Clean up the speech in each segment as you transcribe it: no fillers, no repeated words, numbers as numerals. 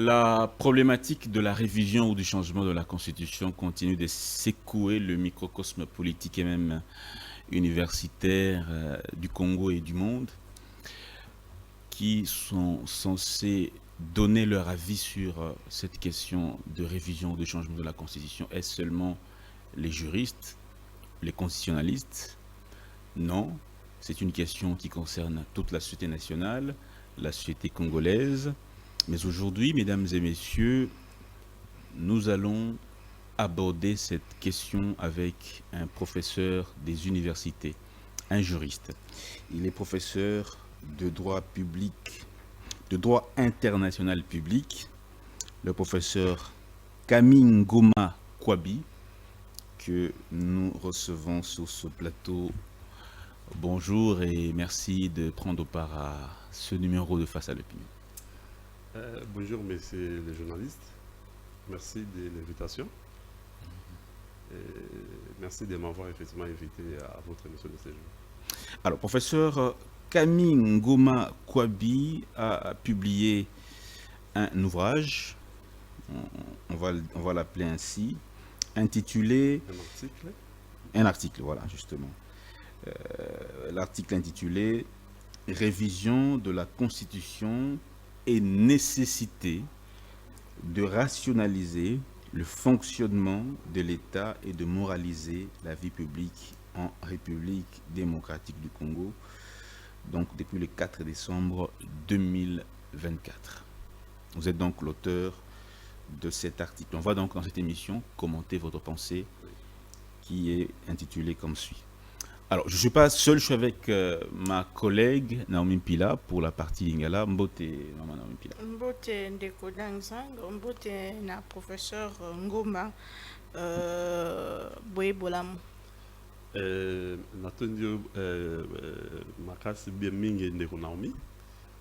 La problématique de la révision ou du changement de la Constitution continue de secouer le microcosme politique et même universitaire du Congo et du monde, qui sont censés donner leur avis sur cette question de révision ou de changement de la Constitution. Est-ce seulement les juristes, les constitutionnalistes? Non, c'est une question qui concerne toute la société nationale, la société congolaise. Mais aujourd'hui, mesdames et messieurs, nous allons aborder cette question avec un professeur des universités, un juriste. Il est professeur de droit public, de droit international public, le professeur Camille Ngoma Kwabi, que nous recevons sur ce plateau. Bonjour et merci de prendre part à ce numéro de Face à l'opinion. Bonjour, messieurs les journalistes. Merci de l'invitation. Merci de m'avoir effectivement invité à votre émission de séjour. Alors, professeur Camille Ngoma Kwabi a publié un ouvrage, on va l'appeler ainsi, intitulé... Un article. Un article, voilà, justement. L'article intitulé « Révision de la Constitution et nécessité de rationaliser le fonctionnement de l'État et de moraliser la vie publique en République démocratique du Congo, donc depuis le 4 décembre 2024. » Vous êtes donc l'auteur de cet article. On va donc dans cette émission commenter votre pensée qui est intitulée comme suit. Alors, je ne suis pas seul, je suis avec ma collègue Naomi Mpila pour la partie Lingala. Mbote, maman Naomi Mpila. Mbote Ndeko Danzang, Mbote na professeur Ngoma Boyebolam. Natondio makasi bien mingi Ndeko Naomi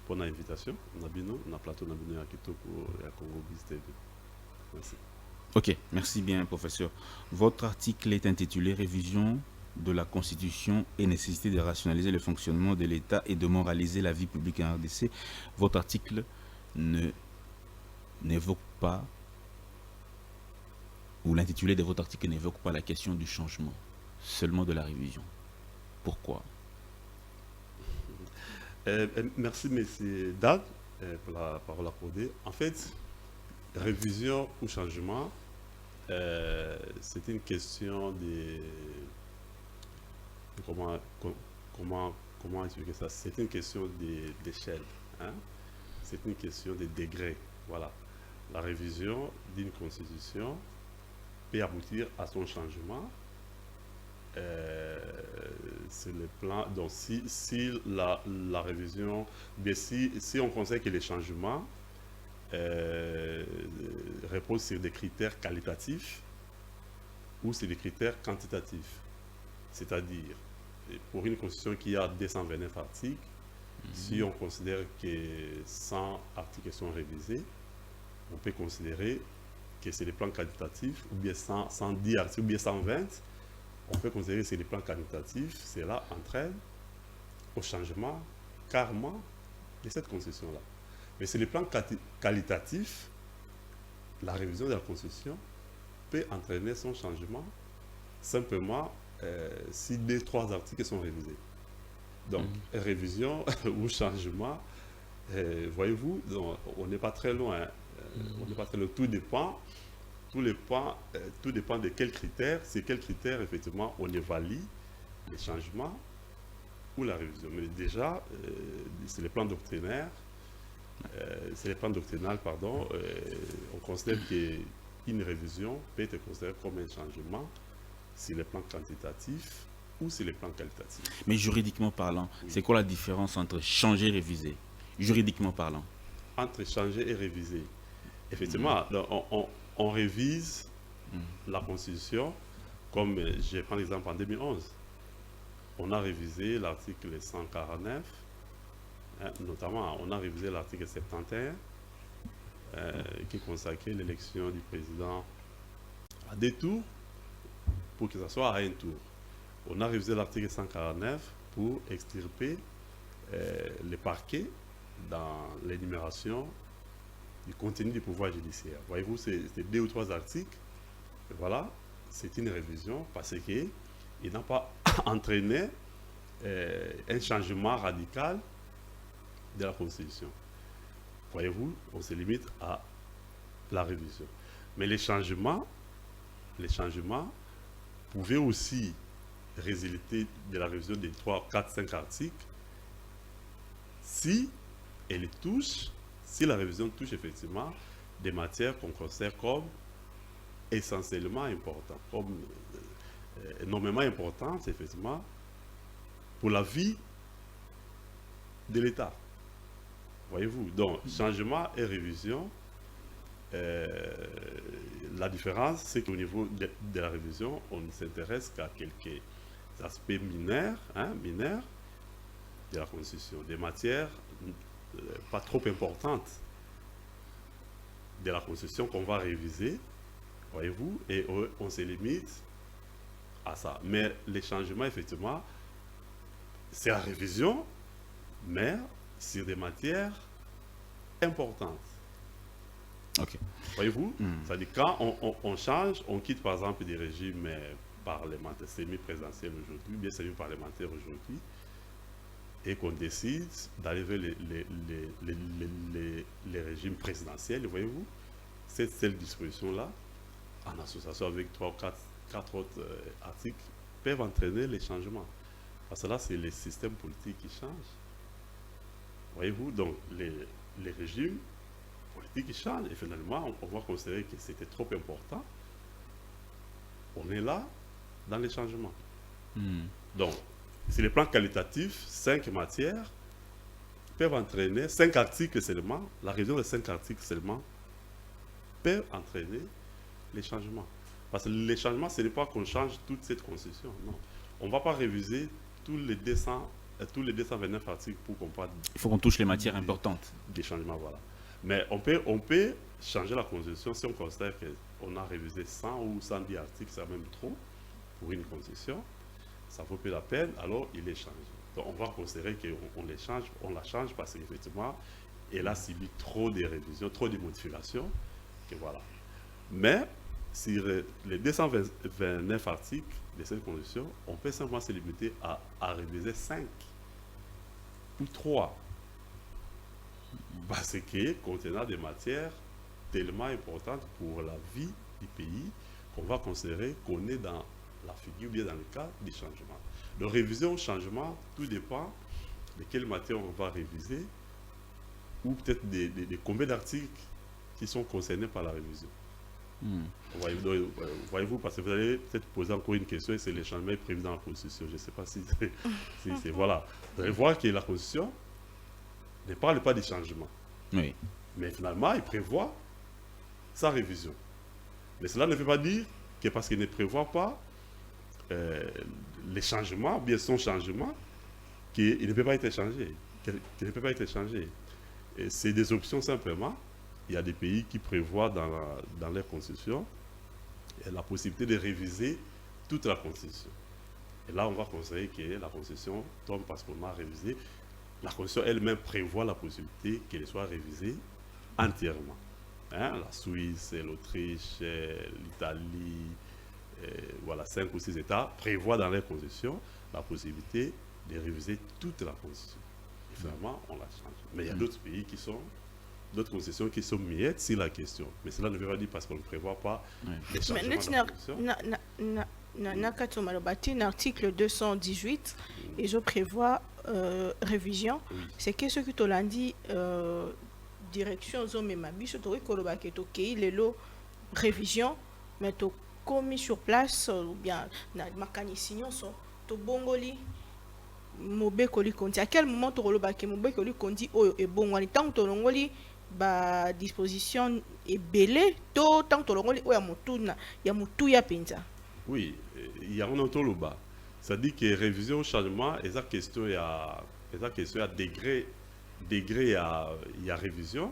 pour l'invitation. Nabino, na plateau Nabino ya Kitoko ya Congo Biz TV. Merci. Ok, merci bien, professeur. Votre article est intitulé « Révision de la Constitution et nécessité de rationaliser le fonctionnement de l'État et de moraliser la vie publique en RDC ». Votre article n'évoque pas, ou l'intitulé de votre article n'évoque pas la question du changement, seulement de la révision. Pourquoi? Merci, monsieur Dag, pour la parole accordée. En fait, révision ou changement, c'est une question de comment expliquer ça? C'est une question d'échelle, hein? C'est une question de degré. Voilà. La révision d'une constitution peut aboutir à son changement. C'est le plan. Donc, si la révision, bien si on considère que les changements reposent sur des critères qualitatifs ou sur des critères quantitatifs. C'est-à-dire, pour une constitution qui a 229 articles, si on considère que 100 articles sont révisés, on peut considérer que c'est des plans qualitatifs, ou bien 110 articles, ou bien 120, on peut considérer que c'est des plans qualitatifs. Cela entraîne au changement carrément de cette constitution-là. Mais c'est les plans qualitatifs, la révision de la constitution peut entraîner son changement simplement si 2-3 articles sont révisés. Donc, révision ou changement, voyez-vous, on n'est pas très loin. On n'est pas très loin. Tout dépend de quels critères, c'est quels critères, effectivement, on évalue les changements ou la révision. Mais déjà, c'est les plans doctrinaires. C'est les plans doctrinales, pardon. On considère qu'une révision peut être considérée comme un changement sur les plans quantitatifs ou sur les plans qualitatifs. Mais juridiquement parlant, c'est quoi la différence entre changer et réviser? Juridiquement parlant. Entre changer et réviser. Effectivement, on révise la Constitution, comme je prends l'exemple en 2011. On a révisé l'article 149, notamment on a révisé l'article 71, qui consacrait l'élection du président à 2 tours pour que ça soit à 1 tour. On a révisé l'article 149 pour extirper les parquets dans l'énumération du contenu du pouvoir judiciaire. Voyez-vous, c'est 2 ou 3 articles. Et voilà, c'est une révision parce qu'il n'a pas entraîné un changement radical de la Constitution. Voyez-vous, on se limite à la révision. Mais les changements pouvaient aussi résulter de la révision des 3, 4, 5 articles si la révision touche effectivement des matières qu'on considère comme essentiellement importantes, comme énormément importantes, effectivement, pour la vie de l'État. Voyez-vous, donc changement et révision, la différence, c'est qu'au niveau de la révision, on ne s'intéresse qu'à quelques aspects mineurs de la Constitution, des matières pas trop importantes de la Constitution qu'on va réviser, voyez-vous, et on se limite à ça. Mais les changements, effectivement, c'est la révision, mais sur des matières importantes. Ok. Voyez-vous, c'est-à-dire quand on change, on quitte par exemple des régimes parlementaires, semi-présidentiels aujourd'hui, bien semi-parlementaires aujourd'hui, et qu'on décide d'aller vers les régimes présidentiels, voyez-vous, cette disposition-là, en association avec 3 ou 4 autres articles, peuvent entraîner les changements. Parce que là, c'est les systèmes politiques qui changent. Voyez-vous, donc les régimes politiques qui changent, et finalement, on va considérer que c'était trop important. On est là dans les changements. Donc, sur le plan qualitatif, 5 matières peuvent entraîner, 5 articles seulement, la révision de 5 articles seulement, peuvent entraîner les changements. Parce que les changements, ce n'est pas qu'on change toute cette constitution, non. On ne va pas réviser tous les 229 articles pour qu'on parle. Il faut qu'on touche les matières importantes. Des changements, voilà. Mais on peut changer la constitution si on considère qu'on a révisé 100 ou 110 articles, c'est même trop pour une constitution. Ça vaut peu la peine, alors il est changé. Donc on va considérer qu'on la change parce qu'effectivement, elle a subi trop de révisions, trop de modifications, que voilà. Mais sur les 229 articles de cette constitution, on peut simplement se limiter à réviser 5 ou 3. Parce que contenant des matières tellement importantes pour la vie du pays qu'on va considérer qu'on est dans la figure, bien dans le cas du changement. De révision au changement, tout dépend de quelle matière on va réviser ou peut-être de combien d'articles qui sont concernés par la révision. Voyez-vous, parce que vous allez peut-être poser encore une question et c'est les changements prévus dans la Constitution. Je ne sais pas si c'est voilà. Vous allez voir que la Constitution ne parle pas des changements. Oui. Mais finalement, il prévoit sa révision. Mais cela ne veut pas dire que parce qu'il ne prévoit pas les changements, ou bien son changement, qu'il ne peut pas être changé. Qu'il ne peut pas être changé. C'est des options simplement. Il y a des pays qui prévoient dans leur constitution la possibilité de réviser toute la constitution. Et là, on va considérer que la constitution tombe parce qu'on a révisé. La constitution elle-même prévoit la possibilité qu'elle soit révisée entièrement. La Suisse, l'Autriche, l'Italie, voilà, 5 ou 6 États prévoient dans leur constitution la possibilité de réviser toute la constitution. Et finalement, on la change. Mais il y a d'autres pays qui sont, d'autres constitutions qui sont miettes sur la question. Mais cela ne veut pas dire parce qu'on ne prévoit pas les changements de la constitution. L'article 218, et je prévois révision. Oui. C'est que ce que tu l'as dit, direction zone ma biche, tu as dit les lots révision, mais tu commis sur place, ou bien na macanicien sont to bongoli mobe koli konti. À quel moment tu relobake mobe koli konti oyo et bon wani tant to longoli ba disposition est belé to tant to longoli oya mutu ya penza. Oui, il y a un autoloba. Ça dit que révision au changement, et ça question à degré à révision,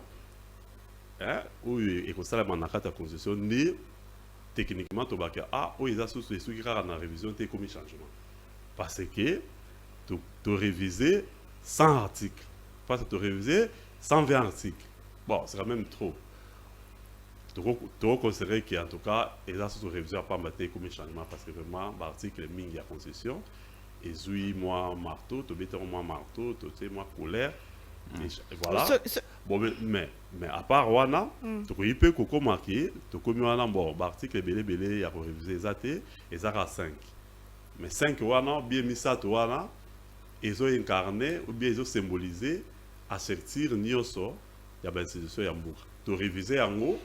où il y a ça la constitution ni techniquement tu vas il y a sous qui la révision t'es commis changement parce que tu réviser 100 articles, parce que tu réviser 120 articles. Bon, c'est quand même trop. Tu considérer qu'en tout cas, ils ont surtout révisé à pas battre comme un changement parce que vraiment, l'article ming la concession, et zui moi marteau, tu bêtes moi marteau, tu sais moi colère, et voilà. Bon, mais à part Wana, tu peux que marquer, tu peux Wana, bon, l'article belé belé, il y a pour réviser les athées, et ça a 5. Mais 5 Wana, bien mis ça, Wana, ils ont incarné ou bien ils ont symbolisé à sortir Nioso, il y a une institution Yambouk. Tu réviser en haut,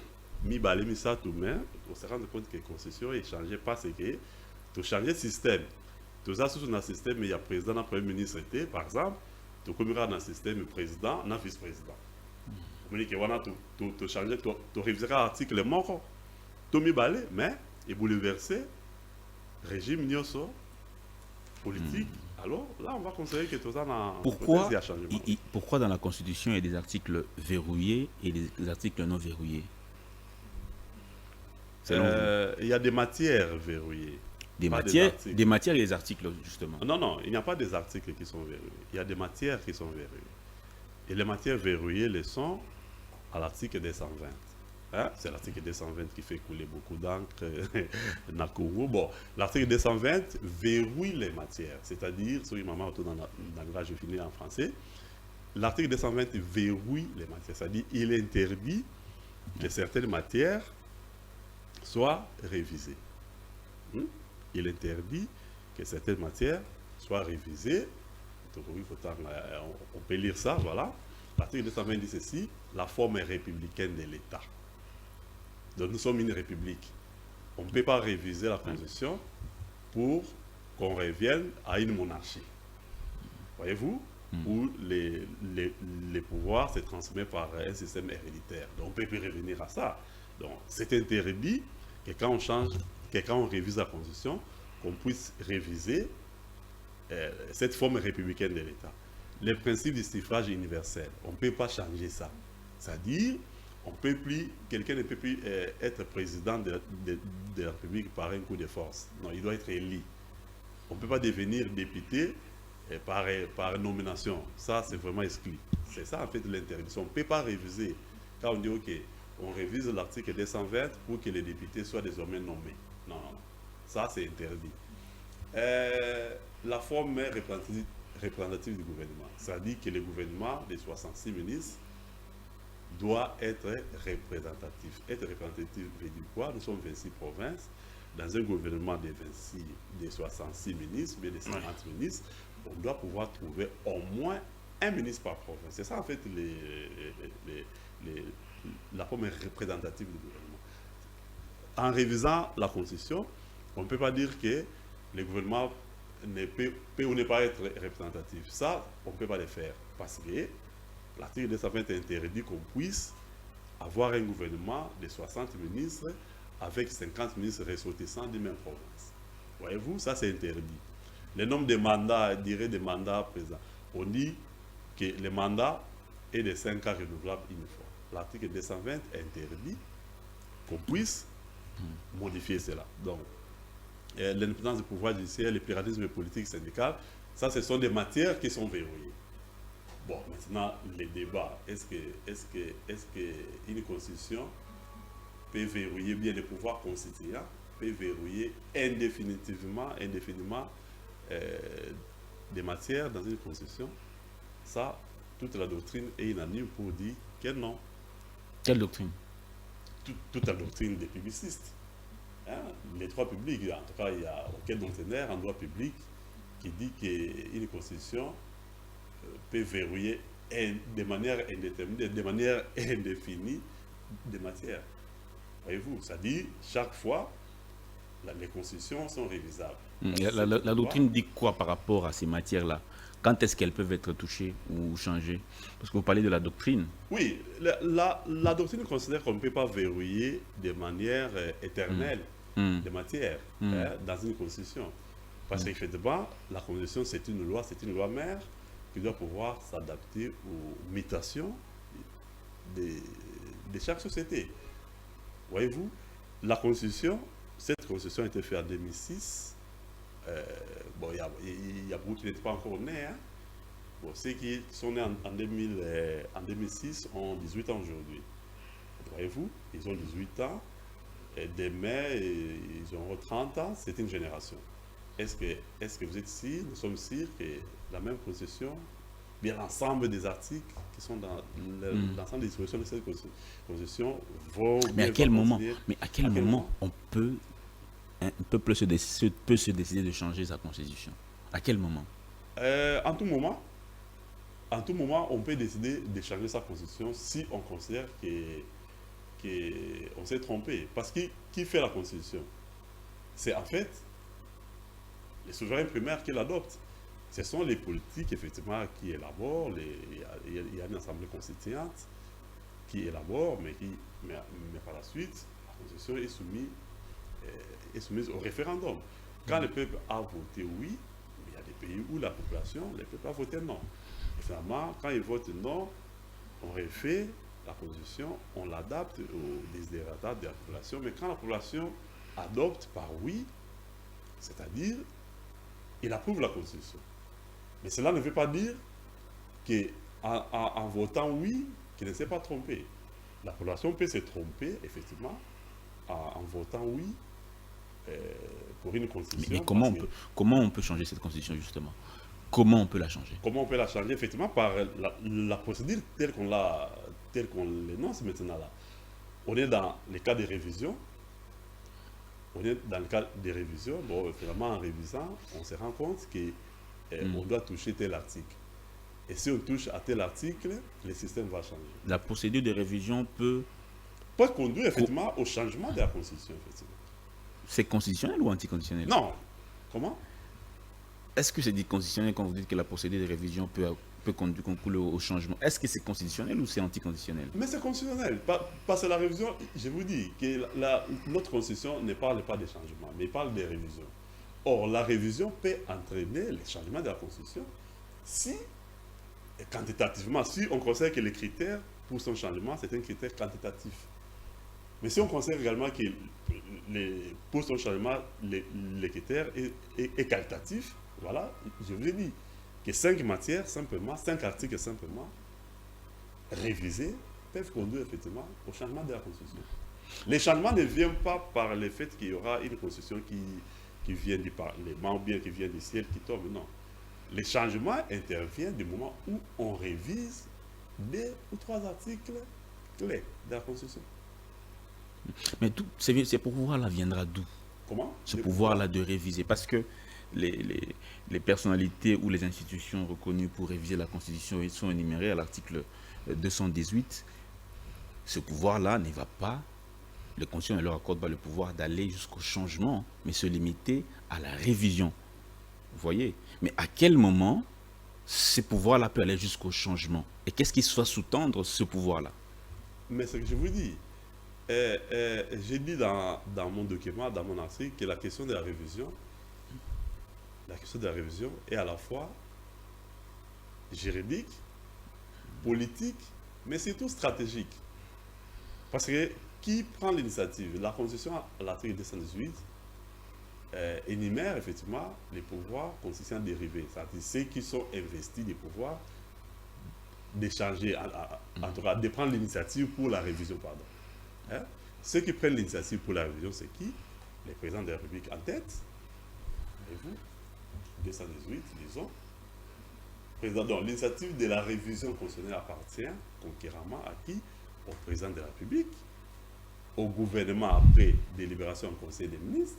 mi balé mi ça tout mais on se rend compte que la concession est changée parce que tu changes le système. Tu as sous un système, il y a président, le premier ministre était, par exemple, tu communiques dans le système président, dans vice-président. Tu dis que tu changes, tu réviseras l'article mort, tu mi balé, mais il bouleversé régime Nioso politique. Alors là, on va considérer que tout ça a changement. Pourquoi dans la Constitution, il y a des articles verrouillés et des articles non verrouillés? Il y a des matières verrouillées. Des matières et des articles, justement. Non, il n'y a pas des articles qui sont verrouillés. Il y a des matières qui sont verrouillées. Et les matières verrouillées le sont à l'article 220. Hein? C'est l'article 220 qui fait couler beaucoup d'encre dans le Congo. Bon, l'article 220 verrouille les matières. C'est-à-dire, sur une maman autour dans la je finis en français. L'article 220 verrouille les matières. C'est-à-dire, il interdit que certaines matières soient révisées. Il interdit que certaines matières soient révisées. Donc, on peut lire ça, voilà. L'article 220 dit ceci, la forme républicaine de l'État. Donc nous sommes une république. On ne peut pas réviser la Constitution pour qu'on revienne à une monarchie. Voyez-vous? Où les pouvoirs se transmettent par un système héréditaire. Donc on ne peut plus revenir à ça. Donc c'est interdit que quand on change, que quand on révise la Constitution, qu'on puisse réviser cette forme républicaine de l'État. Les principes du suffrage universel, on ne peut pas changer ça. C'est-à-dire, quelqu'un ne peut plus être président de la République par un coup de force. Non, il doit être élu. On ne peut pas devenir député par nomination. Ça, c'est vraiment exclu. C'est ça, en fait, l'interdiction. On ne peut pas réviser. Quand on dit, OK, on révise l'article 220 pour que les députés soient désormais nommés. Non. Ça, c'est interdit. La forme représentative du gouvernement. C'est-à-dire que le gouvernement des 66 ministres doit être représentatif. Être représentatif veut dire quoi? Nous sommes 26 provinces. Dans un gouvernement de 66 ministres, bien de 50 ministres, on doit pouvoir trouver au moins un ministre par province. C'est ça en fait la forme représentative du gouvernement. En révisant la Constitution, on ne peut pas dire que le gouvernement peut ou ne pas être représentatif. Ça, on ne peut pas le faire parce que l'article 220 interdit qu'on puisse avoir un gouvernement de 60 ministres avec 50 ministres ressortissants des mêmes provinces. Voyez-vous, ça c'est interdit. Le nombre de mandats, durée des mandats présents, on dit que le mandat est de 5 ans renouvelable une fois. L'article 220 interdit qu'on puisse modifier cela. Donc, l'indépendance du pouvoir judiciaire, le pluralisme politique syndical, ça ce sont des matières qui sont verrouillées. Bon, maintenant, les débats. Est-ce que une constitution peut verrouiller, bien le pouvoir constituant, peut verrouiller indéfiniment des matières dans une constitution? Ça, toute la doctrine est unanime pour dire que non. Quelle doctrine? Toute la doctrine des publicistes. Hein? Les droits publics, en tout cas, il y a aucun doctrinaire en droit public qui dit qu'une constitution peut verrouiller de manière indéterminée, de manière indéfinie des matières. Voyez-vous, ça dit chaque fois, les constitutions sont révisables. La doctrine dit quoi par rapport à ces matières-là? Quand est-ce qu'elles peuvent être touchées ou changées? Parce que vous parlez de la doctrine. Oui, la doctrine considère qu'on ne peut pas verrouiller de manière éternelle des matières dans une constitution. Parce qu'effectivement, la constitution, c'est une loi mère qui doit pouvoir s'adapter aux mutations de chaque société. Voyez-vous, la constitution, cette constitution a été faite en 2006. Bon, il y a beaucoup qui n'étaient pas encore nés. Hein? Bon, ceux qui sont nés en 2006 ont 18 ans aujourd'hui. Voyez-vous, ils ont 18 ans, et demain, ils auront 30 ans, c'est une génération. Est-ce que vous êtes sûr, nous sommes sûrs que la même constitution, bien l'ensemble des articles qui sont dans l'ensemble des dispositions de cette constitution vont Mais à bien quel moment, considérer- mais à quel moment un peuple peut se décider de changer sa constitution? À quel moment? En tout moment, on peut décider de changer sa constitution si on considère qu'on s'est trompé. Parce que qui fait la constitution? C'est en fait les souverains primaires qui l'adoptent. Ce sont les politiques, effectivement, qui élaborent, il y a une assemblée constituante qui élabore, mais par la suite, la constitution est soumise au référendum. Quand le peuple a voté oui, il y a des pays où la population, le peuple a voté non. Et finalement, quand ils votent non, on refait la constitution, on l'adapte aux desiderata de la population, mais quand la population adopte par oui, c'est-à-dire, il approuve la constitution. Mais cela ne veut pas dire qu'en votant oui, qu'il ne s'est pas trompé. La population peut se tromper, effectivement, en votant oui pour une constitution. Mais comment on peut changer cette constitution, justement? Comment on peut la changer? Comment on peut la changer? Effectivement, par la procédure telle qu'on l'énonce maintenant là. On est dans les cas de révision. Bon, finalement, en révisant, on se rend compte qu'on doit toucher tel article. Et si on touche à tel article, le système va changer. La procédure de révision peut Conduire effectivement au changement de la Constitution, effectivement. C'est constitutionnel ou anticonstitutionnel? Non. Comment? Est-ce que c'est dit constitutionnel quand vous dites que la procédure de révision peut concourir au changement? Est-ce que c'est constitutionnel ou c'est anticonstitutionnel? Mais c'est constitutionnel. Parce que la révision, je vous dis que notre Constitution ne parle pas des changements, mais parle des révisions. Or, la révision peut entraîner les changements de la Constitution si, quantitativement, si on considère que les critères pour son changement, c'est un critère quantitatif. Mais si on considère également que pour son changement, les critères est qualitatif, voilà, je vous ai dit que 5 matières, simplement, 5 articles simplement, révisés, peuvent conduire effectivement au changement de la Constitution. Les changements ne viennent pas par le fait qu'il y aura une Constitution qui vient du Parlement ou bien qui vient du ciel, qui tombe, non. Les changements interviennent du moment où on révise 2 ou 3 articles clés de la Constitution. Mais ce pouvoir-là viendra d'où? Comment? Ce pouvoir-là de réviser. Parce que les personnalités ou les institutions reconnues pour réviser la Constitution sont énumérées à l'article 218. Ce pouvoir-là ne va pas, la Constitution ne leur accorde pas le pouvoir d'aller jusqu'au changement, mais se limiter à la révision. Vous voyez? Mais à quel moment ce pouvoir-là peut aller jusqu'au changement? Et qu'est-ce qui soit sous-tendre ce pouvoir-là? Mais ce que je vous dis, j'ai dit dans mon document, dans mon article, que la question de la révision est à la fois juridique, politique, mais surtout stratégique. Parce que qui prend l'initiative? La Constitution, à l'article 218, énumère effectivement les pouvoirs constitutionnels dérivés, c'est-à-dire ceux qui sont investis des pouvoirs d'échanger, en tout cas de prendre l'initiative pour la révision, pardon. Hein? Ceux qui prennent l'initiative pour la révision, c'est qui? Les présidents de la République en tête. Et vous, 218, disons. Donc, l'initiative de la révision constitutionnelle appartient conquéramment à qui? Au président de la République, au gouvernement après délibération en Conseil des ministres,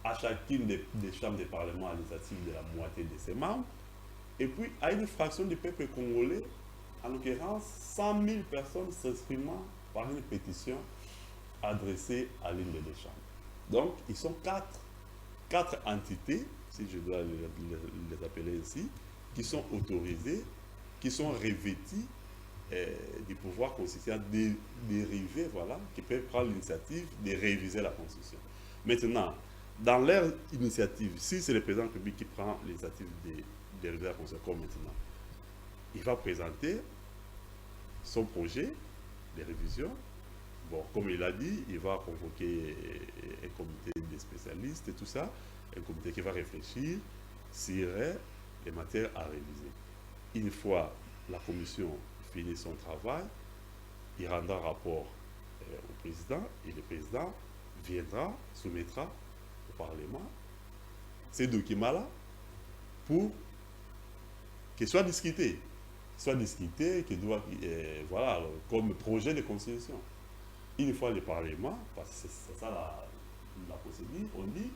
à chacune des chambres des parlements à l'initiative de la moitié de ses membres, et puis à une fraction du peuple congolais, en l'occurrence 100 000 personnes s'exprimant par une pétition adressée à l'une des deux chambres. Donc, ils sont quatre entités, si je dois les appeler ainsi, qui sont autorisées, qui sont revêties du pouvoir constitutionnel dérivé, voilà, qui peuvent prendre l'initiative de réviser la Constitution. Maintenant, dans leur initiative, si c'est le président de la République qui prend l'initiative de réviser la Constitution, comme maintenant, il va présenter son projet de révision. Bon, comme il a dit, il va convoquer un comité de spécialistes et tout ça, un comité qui va réfléchir sur les matières à réviser. une fois la commission finit son travail, il rendra rapport au président et le président viendra, soumettra au Parlement ces documents-là pour qu'ils soient discutés. Qui doit, voilà, comme projet de constitution. Une fois le Parlement, parce que c'est ça la procédure, on dit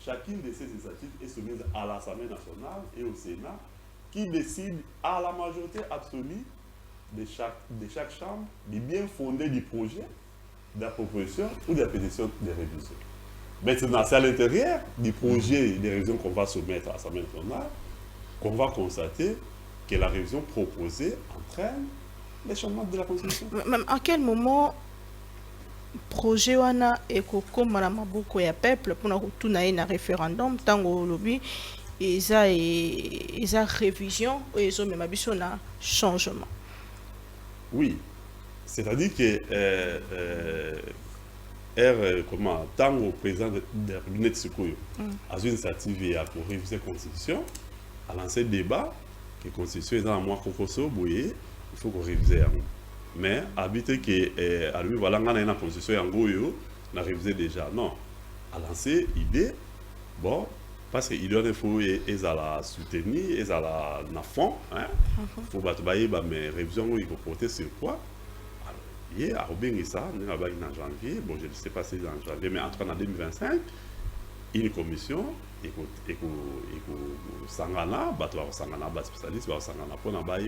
chacune de ces initiatives est soumise à l'Assemblée nationale et au Sénat qui décide à la majorité absolue de chaque chambre du bien fondé du projet, de la proposition ou de la pétition de révision. Maintenant, c'est à l'intérieur du projet de révision qu'on va soumettre à l'Assemblée nationale qu'on va constater que la révision proposée entraîne les changements de la Constitution. Même à quel moment projet wana ekokoma na maboko ya peuple pour na un référendum tango lobby eza révision et ils ont même biso na changement. Oui, c'est-à-dire que tango président de la République Sikoyo a une initiative pour réviser la Constitution, a lancé débat que la Constitution est dans le mois Kokoso, il faut qu'on révise. Mais habiter que à lui voilà on a une Constitution yango on a révisé déjà. Non, a lancé l'idée bon parce que il faut la soutenir, ils la na fond hein. Faut battre mais révision il faut porter sur quoi? Alors, il a obéi ça, on a en janvier, bon je ne sais pas si c'est en janvier mais entre en 2025 une commission et sangana battu sangana bat spécialiste ba sangana pour na ba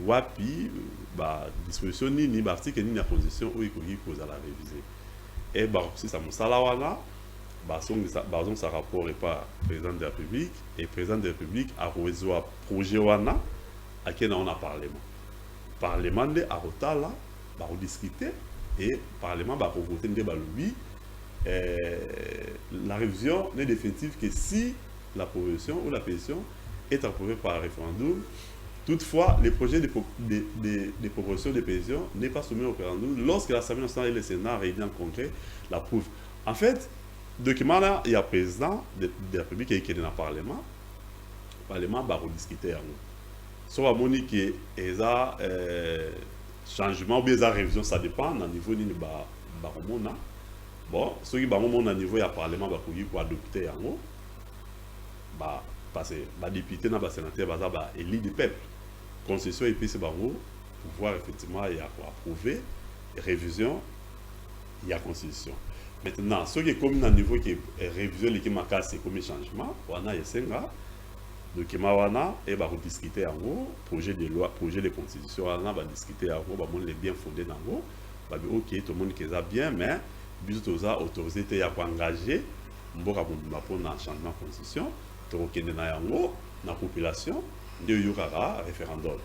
wapi ba disposition ni ba article ni la position où il faut la réviser et ba aussi ça mosala wana ba son sa rapport et pas président de la République et président de la République a reçu projet wana à qui on a parlement de arotala ba discuter et parlement ba voter de ba lobby. La révision n'est définitive que si la proposition ou la pétition est approuvée par référendum. Toutefois, le projet de proposition de pétition n'est pas soumis au référendum lorsque l'Assemblée nationale et le Sénat réunis en congrès l'approuvent. En fait, le document là, il y a le président de la République qui est dans le Parlement. Le Parlement va rediscuter. Soit Monique et ça changement ou bien ça révision, ça dépend du niveau de Baromona. Bon, ceux qui ont un niveau, il y a le Parlement pour adopter en haut. Parce que les députés, les sénateurs, ils élisent le peuple. La Constitution et puis c'est pour voir effectivement il y a approuver, révision, il y a Constitution. Maintenant, ceux qui sont comme dans le niveau qui est révision, qui marquent c'est comme changement, on a les document wana et va discuter en haut, projet de loi, projet de constitution, on va discuter en haut, on les bien fondé en haut, ok, tout le monde qui est bien, mais bisotoza autorité à engager mboka pour un changement de constitution tokende na yango na population de yokara référendum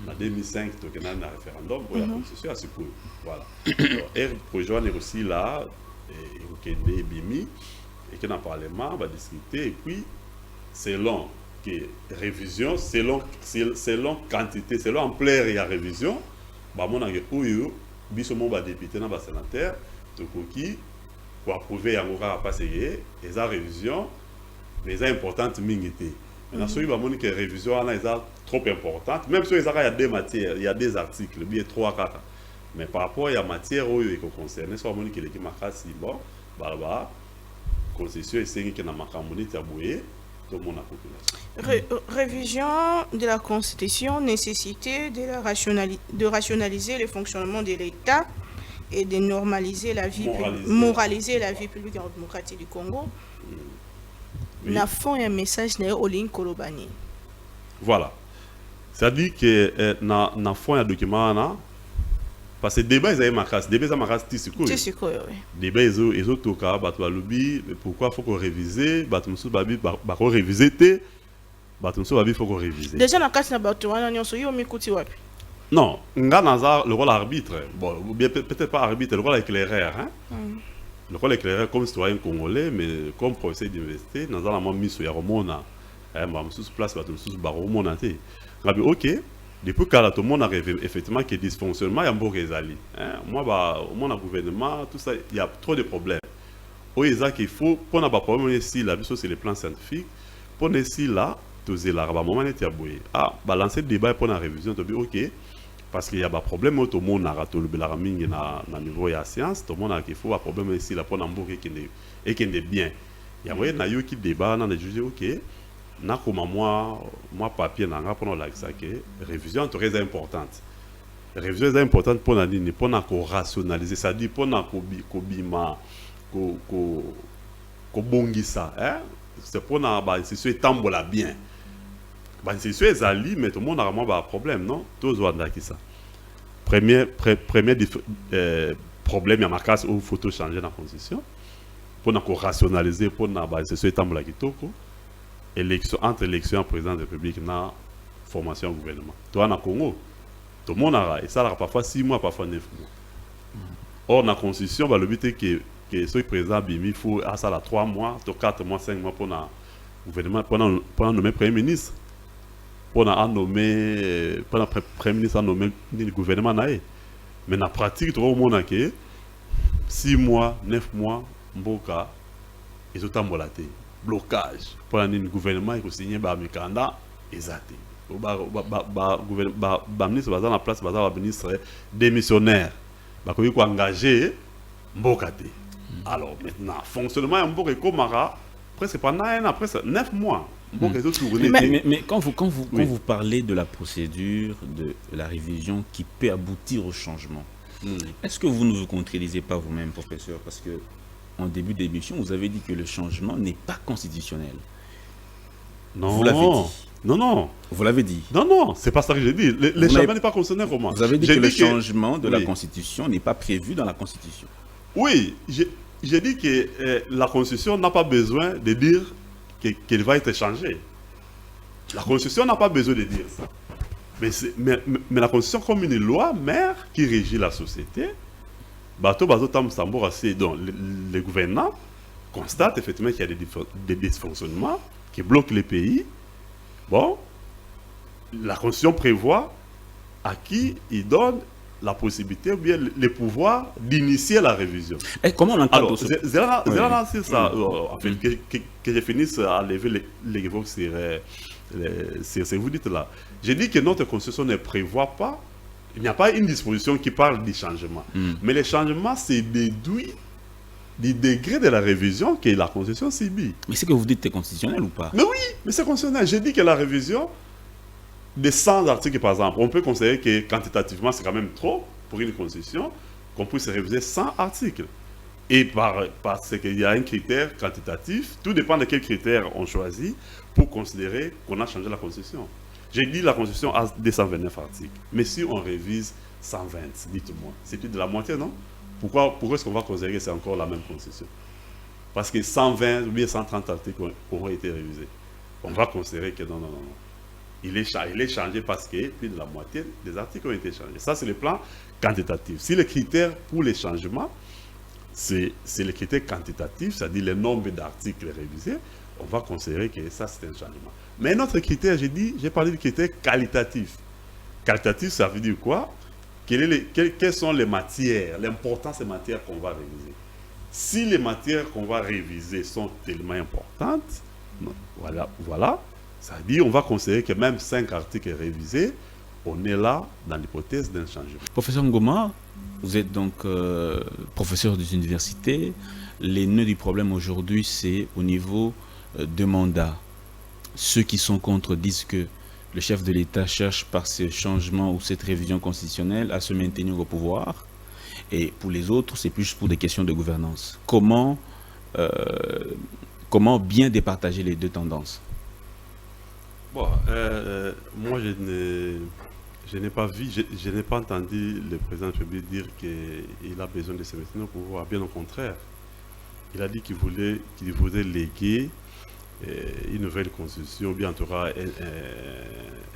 en 2005 tokende na référendum pour la constitution à ce coup voilà et projet est aussi là et okende bimi et que dans le parlement va discuter et puis selon que révision selon quantité selon ampleur et la révision ba mona que oyo biso mo ba député na ba sénateur Tokoki pour approuver Yangoura à passer et sa révision mais c'est importante mingité. Maintenant ceux qui vont dire que la révision est trop importante même si il y a des matières, il y a des articles, bien 3 4 mais par rapport à la matière où il concerne soit moni que les makasi bon bah constitution et c'est que na makamoni taboué tout le monde a population. Révision de la Constitution nécessité de rationaliser le fonctionnement de l'État et de normaliser la vie moraliser la vie publique en démocratie du Congo. Na fond un message na Oling Kolobani. Voilà. C'est-à-dire que na fond un document na parce que débat ils ma casse débat ça ma casse tisiko. Tisiko oui. Débat ils ont toka bato lobby pourquoi faut qu'on réviser bato musu babi ba ko réviser té bato musu babi faut qu'on réviser. Déjà na casse na bato wana nyonso yo mikuti wapi? Non, le rôle arbitre, bon, peut-être pas arbitre, le rôle éclaireur. Hein? Le rôle éclaireur comme citoyen congolais, mais comme professeur d'université, nous avons mis sur Yaromona, sous place, sous Baromona. Ok, depuis que tout le monde arrive, effectivement, qu'il y a dysfonctionnement, il y a un beau résalé. Moi, au monde gouvernement, tout ça, il y a trop de problèmes. Il faut, pour n'a pas problème ici, là, c'est le plan scientifique, pour ici, là, tosé là, moment était aboué. Ah, balancer le débat pour la révision, tu dis ok, parce qu'il y a des problèmes, tout le monde a raté le belaraming na niveau de la science, tout le monde a qu'il faut un problème ici, là, pour l'embourer et qui est bien. Il y a moyen de qui débat, on a jugé ok, na comme moi papier, na pour la ça que révision est très importante. Révision est importante pour la ligne, pour la rationaliser, c'est-à-dire pour la kobima, ko bongisa, hein? C'est pour la c'est sûr tambola bien. C'est sûr les alliés, mais tout le monde a vraiment un problème, non? Tous ont qui ça. Premier problème, il y a ma casse où il faut tout changer la constitution. Pour nous rationaliser, pour nous c'est sûr tambola qui toko. Élection entre élection et président de la République, na formation au gouvernement. Toi, na Congo, tout le monde a, et ça a parfois 6 mois, parfois 9 mois. Or, dans la constitution, le but est que ce président Bimi, il faut à ça 3 mois, 4 mois, 5 mois pour le gouvernement, pour nommer Premier ministre, pour nommer Premier ministre, nommer le gouvernement. Mais dans la pratique, tout le monde a 6 mois, 9 mois, mboka, et tout le temps blocage. Pour le gouvernement, il faut signer un mécanisme exact. Le ministre va dans la place, le ministre démissionnaire. Il faut engager mbokate. Alors maintenant, fonctionnement de mboka komara presque pendant un an, presque 9 mois. Mais quand vous parlez de la procédure, de la révision qui peut aboutir au changement, est-ce que vous ne vous contredisez pas vous-même, professeur? Parce que en début d'émission, vous avez dit que le changement n'est pas constitutionnel. Non. Vous l'avez dit. Non. Vous l'avez dit. Non, c'est pas ça que j'ai dit. Le changement n'est pas constitutionnel comment? Vous avez dit que le changement de la Constitution n'est pas prévu dans la Constitution. Oui, j'ai dit que la Constitution n'a pas besoin de dire qu'elle va être changée. La Constitution n'a pas besoin de dire ça. Mais la Constitution comme une loi mère qui régit la société, donc les gouvernants constatent effectivement qu'il y a des dysfonctionnements qui bloquent les pays. Bon, la Constitution prévoit à qui il donne la possibilité ou bien le pouvoir d'initier la révision. Et comment on entend alors, c'est ça. Que je finisse à lever les évoques sur vous dites là. J'ai dit que notre Constitution ne prévoit pas, il n'y a pas une disposition qui parle du changement. Mais le changement, c'est déduit du degré de la révision que la Constitution subit. Mais c'est que vous dites que c'est constitutionnel ou pas? Mais oui, mais c'est constitutionnel. J'ai dit que la révision des 100 articles, par exemple, on peut considérer que quantitativement, c'est quand même trop pour une constitution qu'on puisse réviser 100 articles. Et parce qu'il y a un critère quantitatif, tout dépend de quels critères on choisit pour considérer qu'on a changé la constitution. J'ai dit la constitution a 229 articles. Mais si on révise 120, dites-moi, c'est plus de la moitié, non? Pourquoi est-ce qu'on va considérer que c'est encore la même constitution? Parce que 120 ou bien 130 articles auront été révisés. On va considérer que non. Il est changé parce que plus de la moitié des articles ont été changés. Ça, c'est le plan quantitatif. Si le critère pour les changements, c'est le critère quantitatif, c'est-à-dire le nombre d'articles révisés, on va considérer que ça, c'est un changement. Mais notre critère, j'ai parlé du critère qualitatif. Qualitatif, ça veut dire quoi? Quelles sont les matières, l'importance des matières qu'on va réviser? Si les matières qu'on va réviser sont tellement importantes, voilà. Ça veut dire qu'on va considérer que même 5 articles révisés, on est là dans l'hypothèse d'un changement. Professeur Ngoma, vous êtes donc professeur des universités. Les nœuds du problème aujourd'hui, c'est au niveau de mandat. Ceux qui sont contre disent que le chef de l'État cherche par ce changement ou cette révision constitutionnelle à se maintenir au pouvoir. Et pour les autres, c'est plus pour des questions de gouvernance. Comment bien départager les deux tendances? Bon, moi, je n'ai pas vu, je n'ai pas entendu le président de la République dire qu'il a besoin de se maintenir au pouvoir. Bien au contraire. Il a dit qu'il voulait léguer une nouvelle constitution, ou bien en tout cas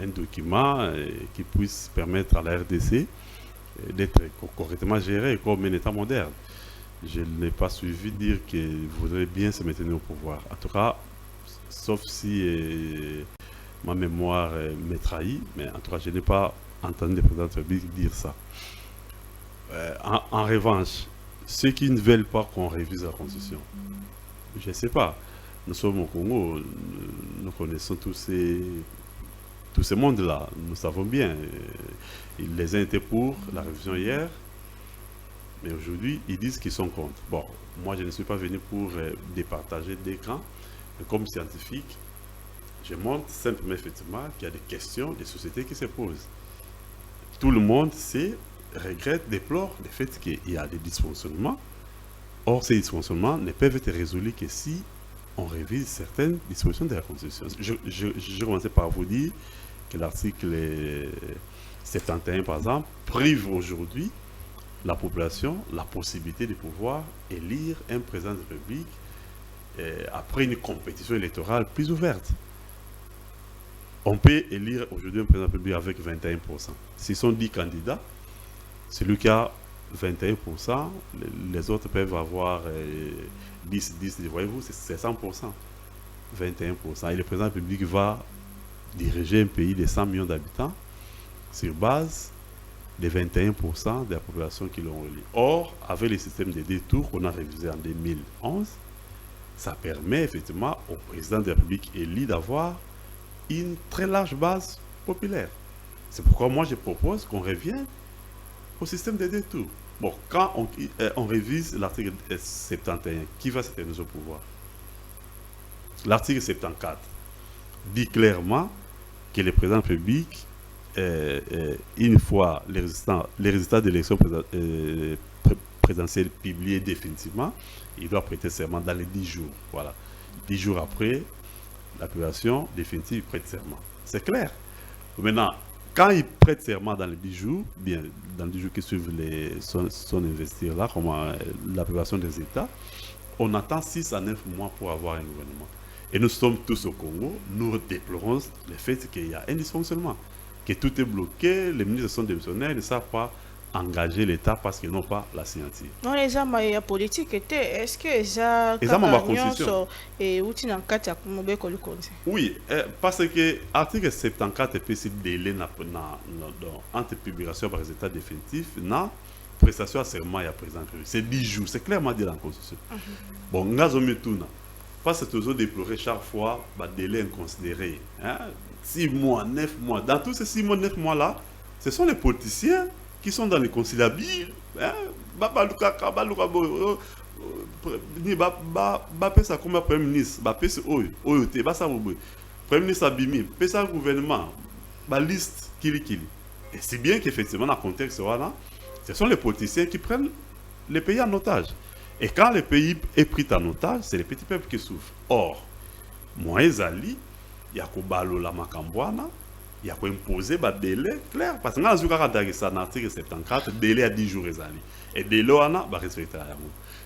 un document qui puisse permettre à la RDC d'être correctement gérée comme un État moderne. Je n'ai pas suivi dire qu'il voudrait bien se maintenir au pouvoir. En tout cas, sauf si ma mémoire me trahit, mais en tout cas, je n'ai pas entendu le président de la République dire ça. En revanche, ceux qui ne veulent pas qu'on révise la Constitution, je ne sais pas. nous sommes au Congo, nous connaissons tous ces mondes-là, nous savons bien. Les uns étaient pour la révision hier, mais aujourd'hui, ils disent qu'ils sont contre. Bon, moi, je ne suis pas venu pour départager d'écran, mais comme scientifique, je montre simplement effectivement qu'il y a des questions, des sociétés qui se posent. Tout le monde sait, regrette, déplore le fait qu'il y a des dysfonctionnements. Or, ces dysfonctionnements ne peuvent être résolus que si on révise certaines dispositions de la Constitution. Je commençais par vous dire que l'article 71, par exemple, prive aujourd'hui la population la possibilité de pouvoir élire un président de la République après une compétition électorale plus ouverte. On peut élire aujourd'hui un président de la République avec 21%. S'ils sont 10 candidats, celui qui a 21%, les autres peuvent avoir 10, voyez-vous, c'est 100%, 21%. Et le président de la République va diriger un pays de 100 millions d'habitants sur base des 21% de la population qui l'ont élu. Or, avec le système de détours qu'on a révisé en 2011, ça permet effectivement au président de la République élu d'avoir une très large base populaire. C'est pourquoi moi je propose qu'on revienne au système des détours. Bon, quand on révise l'article 71, qui va s'éterniser au pouvoir? L'article 74 dit clairement que le président de la République, une fois les résultats de l'élection présidentielle publiés définitivement, il doit prêter serment dans les 10 jours. Voilà. 10 jours après, la population définitive prête serment. C'est clair. Maintenant, quand il prête serment dans les 10 jours, bien, dans les 10 jours qui suivent son investir là, comme l'approbation des États, on attend 6 à 9 mois pour avoir un gouvernement. Et nous sommes tous au Congo, nous déplorons le fait qu'il y a un dysfonctionnement, que tout est bloqué, les ministres sont démissionnaires, ils ne savent pas engager l'État parce qu'ils n'ont pas la signature. Non, les hommes politiques étaient, est-ce que les constitution et outils en cas de oui, parce que l'article 74 est petit délai entre publication par les États définitifs, na prestation à serment et à présent. C'est 10 jours, c'est clairement dit dans la Constitution. Bon, nous avons mis tout. Parce que toujours déplorer chaque fois le délai inconsidéré. 6 mois, 9 mois. Dans tous ces 6 mois, 9 mois-là, ce sont les politiciens qui sont dans les conciliables. Comme Premier ministre, Premier ministre Abimi, le gouvernement, la liste kili. Et c'est bien qu'effectivement, dans le contexte, ce sont les politiciens qui prennent les pays en otage. Et quand le pays est pris en otage, c'est les petits peuples qui souffrent. Or, moi, Ezali, il y a que la Makambouana, il y a qu'à imposer des délais clairs. Parce que dans l'article 74, délai à 10 jours. Et délai, on a respecté.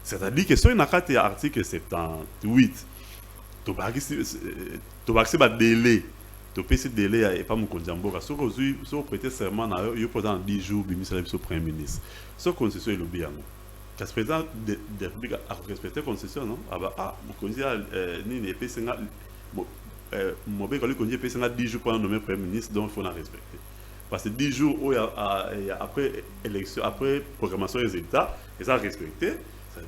C'est-à-dire que si on a l'article 78, tu vas accepter des délais. Tu peux essayer délai et pas mon condiambo. Si vous prêtez serment, il faut dans 10 jours, il y a le Premier ministre. Ce constitution est le bien. Le président de la République a respecté la Constitution, non? Mon condition n'est pas mon béc, il y a 10 jours pour nommer Premier ministre, donc il faut la respecter. Parce que 10 jours après élection, après programmation des États, ils ont respecté.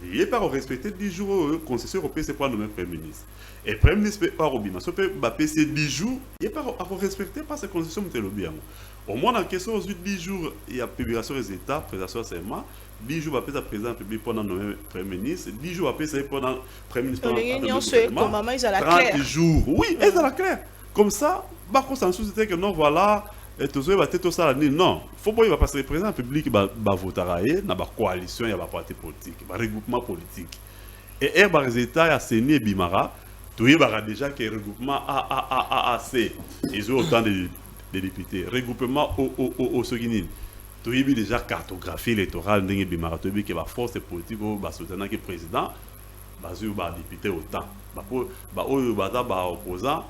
Il n'est pas respecté 10 jours, la Constitution européenne, c'est pour nommer Premier ministre. Et le Premier ministre ne peut pas obéir. Si on peut passer 10 jours, il n'est pas respecté parce que la Constitution est le bien. Au moins, dans la question, 10 jours, il y a publication des États, présentation de serment. 10 jours après, le président de la République pendant nommer Premier ministre. 10 jours après, c'est pendant le Premier ministre. 30 jours. Oui, ils ont la claire. Comme ça, le consensus était que non, voilà, tout ça, non. Il faut pas parce que le président de la République va voter dans la coalition, il y a un parti politique, un regroupement politique. Et les États, il y a Séné et Bimara, tout le monde déjà que le regroupement AAAC, ils ont autant de députés. Regroupement au Soguinine. Tu as déjà cartographie électorale, tu as vu que la force politique, le soutenant qui est président, le député autant. Les opposants,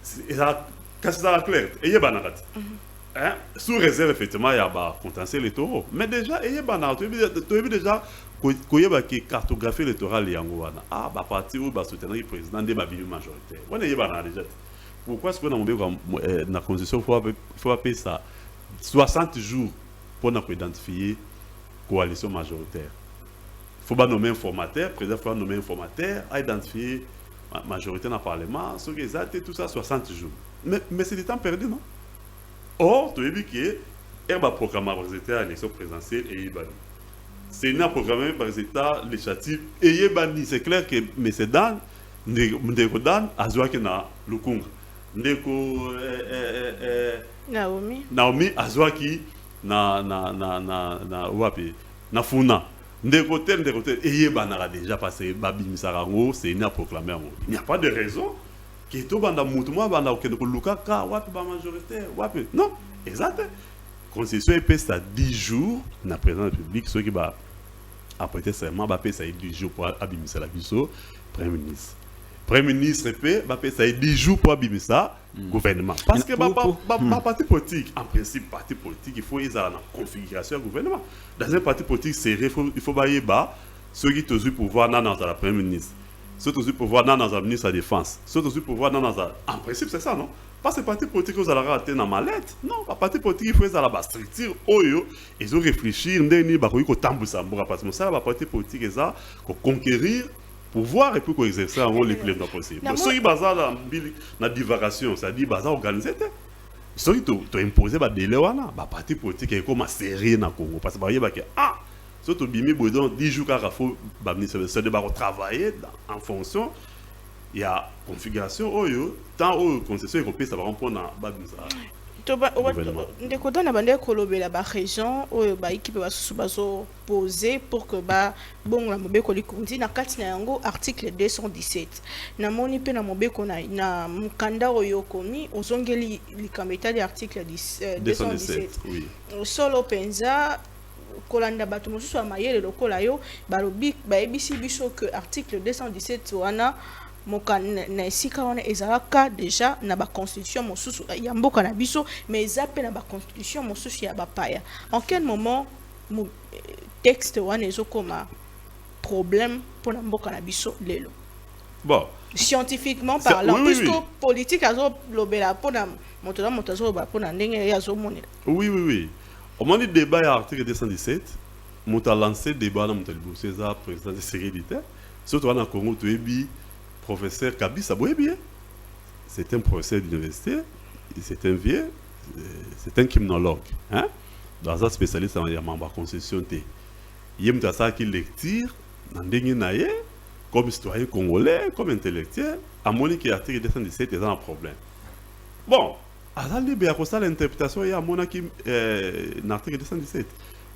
c'est ça clair. Et il y a sous réserve, effectivement, il y a des contentieux électoraux. Mais déjà, il y a tu as vu déjà que cartographie électorale, il y a un parti où le soutenant qui est président de la majorité. Il y a déjà. Pourquoi est-ce que dans la Constitution, il faut appeler ça 60 jours pour identifier la coalition majoritaire? Il faut pas nommer un formateur, le président faut nommer un formateur à identifier majorité dans le Parlement, ce qui est tout ça 60 jours. Mais c'est du temps perdu, non? Or, tu as vu que il va programmer par États l'élection présidentielle et il va c'est une programmé par États législatif et il va c'est clair que mais c'est dans ndeko dan azwa que na lukunga ndeko Naomi azwa ki na wapi na funa ndeko tel et il va déjà passé babi misarango c'est une proclamé il n'y a pas de raison que tout banda mutumwa banda okende ko lukaka wapi ba majorité wapi non exact. Constitution est ça 10 jours dans la présidence de la République, ceux qui va apprêter serment, va payer ça 10 jours pour abîmer la biso, Premier ministre. Premier ministre va payer ça 10 jours pour abîmer ça, gouvernement. Parce que ma parti politique, en principe, parti politique, il faut y avoir une configuration du gouvernement. Dans un parti politique serré, il faut bailler bas ceux qui ont eu pouvoir dans la Premier ministre, ceux qui ont eu pouvoir dans la ministre de la Défense, ceux qui ont eu pouvoir dans la... En principe, c'est ça, non? Pas ce parti politique vous allez rater dans ma lettre. Non, pas parti politique il faut aller à la structure. Ils ont réfléchi, ils ont tambour parce que ça va parti politique ça pour conquérir pouvoir et puis qu'on exercer un rôle le plus possible. Ceux qui basent dans la divagation, c'est-à-dire basent organiser. Ceux qui ont imposé ba délai wana, ba parti politique est comme sérieux dans Congo parce que ba yeba que surtout bimi bodon 10 jours car faut ba ministre se débat travailler en fonction il y a configuration oyo tant au concession européenne ça va répondre à babisa ndeko dana bande kolobela ba région oyo ba équipe bazo poser pour que ba bon la mobeko likundi na kati na yango article 217 na moni pe na mobeko na mukanda oyo komi ozongeli likameta de article 217 oui solo penza kolanda bato mosusu ya mayele lokola yo balobi bayebisi biso que article 217 wana moka na esika wana ezalaka déjà na ba constitution mosusu ya mboka na biso mais ezape na ba constitution mosusu ya bapaya. En quel moment texte wana ezokoma problème pour na mboka na biso lelo? Bon, scientifiquement parlant, puisque politique azo lobela pour na moto azo ba pour na ndenge ya zo monela. Oui. Au moment du débat à l'article 217, moto a lancé débat na moto libo César président de sécurité. Surtout dans Congo tu ebi professeur Kabisa Boébie, c'est un professeur d'université, c'est un vieux, c'est un criminologue. Hein? Dans un spécialiste en membre de concession. Il y a un qui lecture, comme citoyen congolais, comme intellectuel, à mon qui article 217, il y a un problème. Bon, à l'interprétation, il y a un article 217.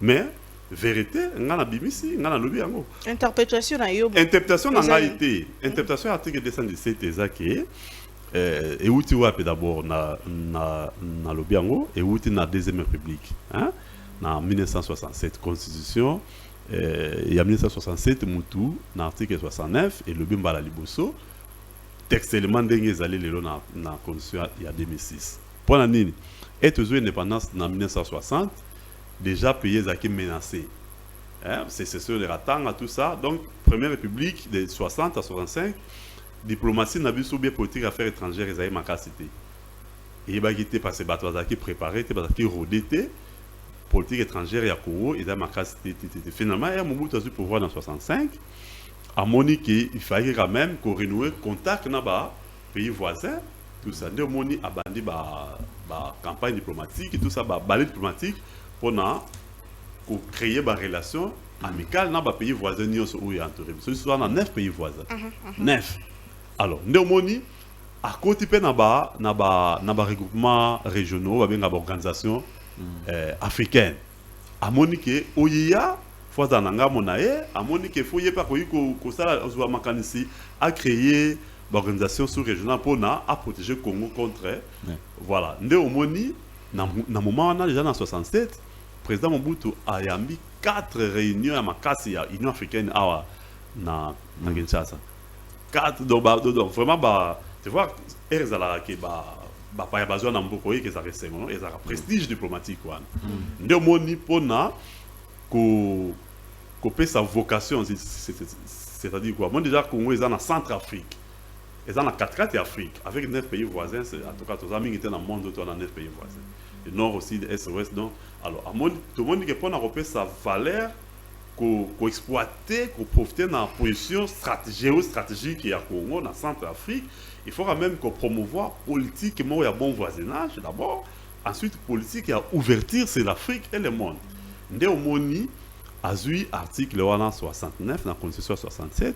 Mais, vérité, on a bimisi, on a lobby yango. Interprétation na yo. Interprétation na été. Interprétation article 217 ezaki et outi wapi d'abord na lobby yango et outi na deuxième république, hein? Na 1967 constitution il y a 1967 mutu na article 69 et lobby mbala liboso textuellement ndenge ezali lelo na constitution il y a 2006. Pour la nini et toujours indépendance na 1960 déjà pays qui menacés. Hein? C'est sur les ratans, tout ça. Donc, Première République, de 60 à 65, diplomatie n'a vu sous bien politique affaires étrangères, ils avaient ma capacité. Et il va quitter parce que les qui préparé, parce qu'ils rodétaient, politique étrangère et à Congo, ils avaient ma capacité. Finalement, il y a un moment où tu as eu pouvoir dans 65, à Monique, il fallait quand même qu'on renoue contact dans les pays voisins, tout ça. Nous avons abandonné la campagne diplomatique et tout ça, balai diplomatique. Pour créer des relations amicales dans les pays voisins où il y a entouré. Ce sont dans 9 pays voisins. 9. Alors, nous avons à côté de nos regroupements régionaux, des organisations africaines. À Monique, où il y a, fois dans l'anga monae, à Monique, il faut y pas que ça a créé des organisations sous-régionales pour protéger le Congo contre. Voilà. Nous avons dans le moment où déjà en 67, le président Mobutu a mis 4 réunions à Makassi, à l'Union africaine, à Kinshasa. 4, donc vraiment, tu vois, il y a besoin d'un beaucoup de prestige diplomatique. Nous avons pour sa vocation, c'est-à-dire quoi? Moi, déjà, Congo est dans Centrafrique. Ils sont dans 4 Afrique, avec 9 pays voisins, en tout cas, tous les amis qui étaient dans le monde, dans 9 pays voisins. Le nord aussi, l'est, l'ouest. Donc, alors, tout le monde dit que pour sa valeur exploiter, profiter de la position géostratégique qu'il y a au Congo, dans le Centre-Afrique. Il faudra même promouvoir politiquement un bon voisinage d'abord, ensuite politique et ouverture sur l'Afrique et le monde. Ndé omoni azui article 69 dans la Constitution 67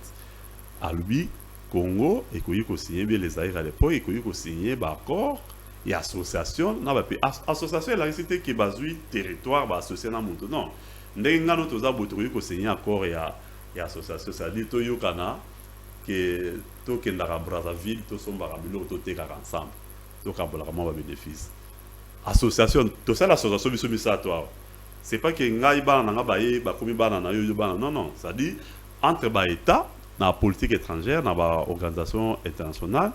à lui Congo et qu'on signé bien les aïrs à l'époque et qu'on signé accord et association association la récité qui bazui territoire associé dans monde non ndé ngano toza botori ko signé accord et association ça dit to yokana que to kendaka Brazzaville to sombaka biloko to tekaka ensemble to kabolaka mwa ba bénéfice association to ça l'association biso misato c'est pas que ngai bana nga baye ba komi bana na yo bana non ça dit entre ba état na politique étrangère na ba organisation internationale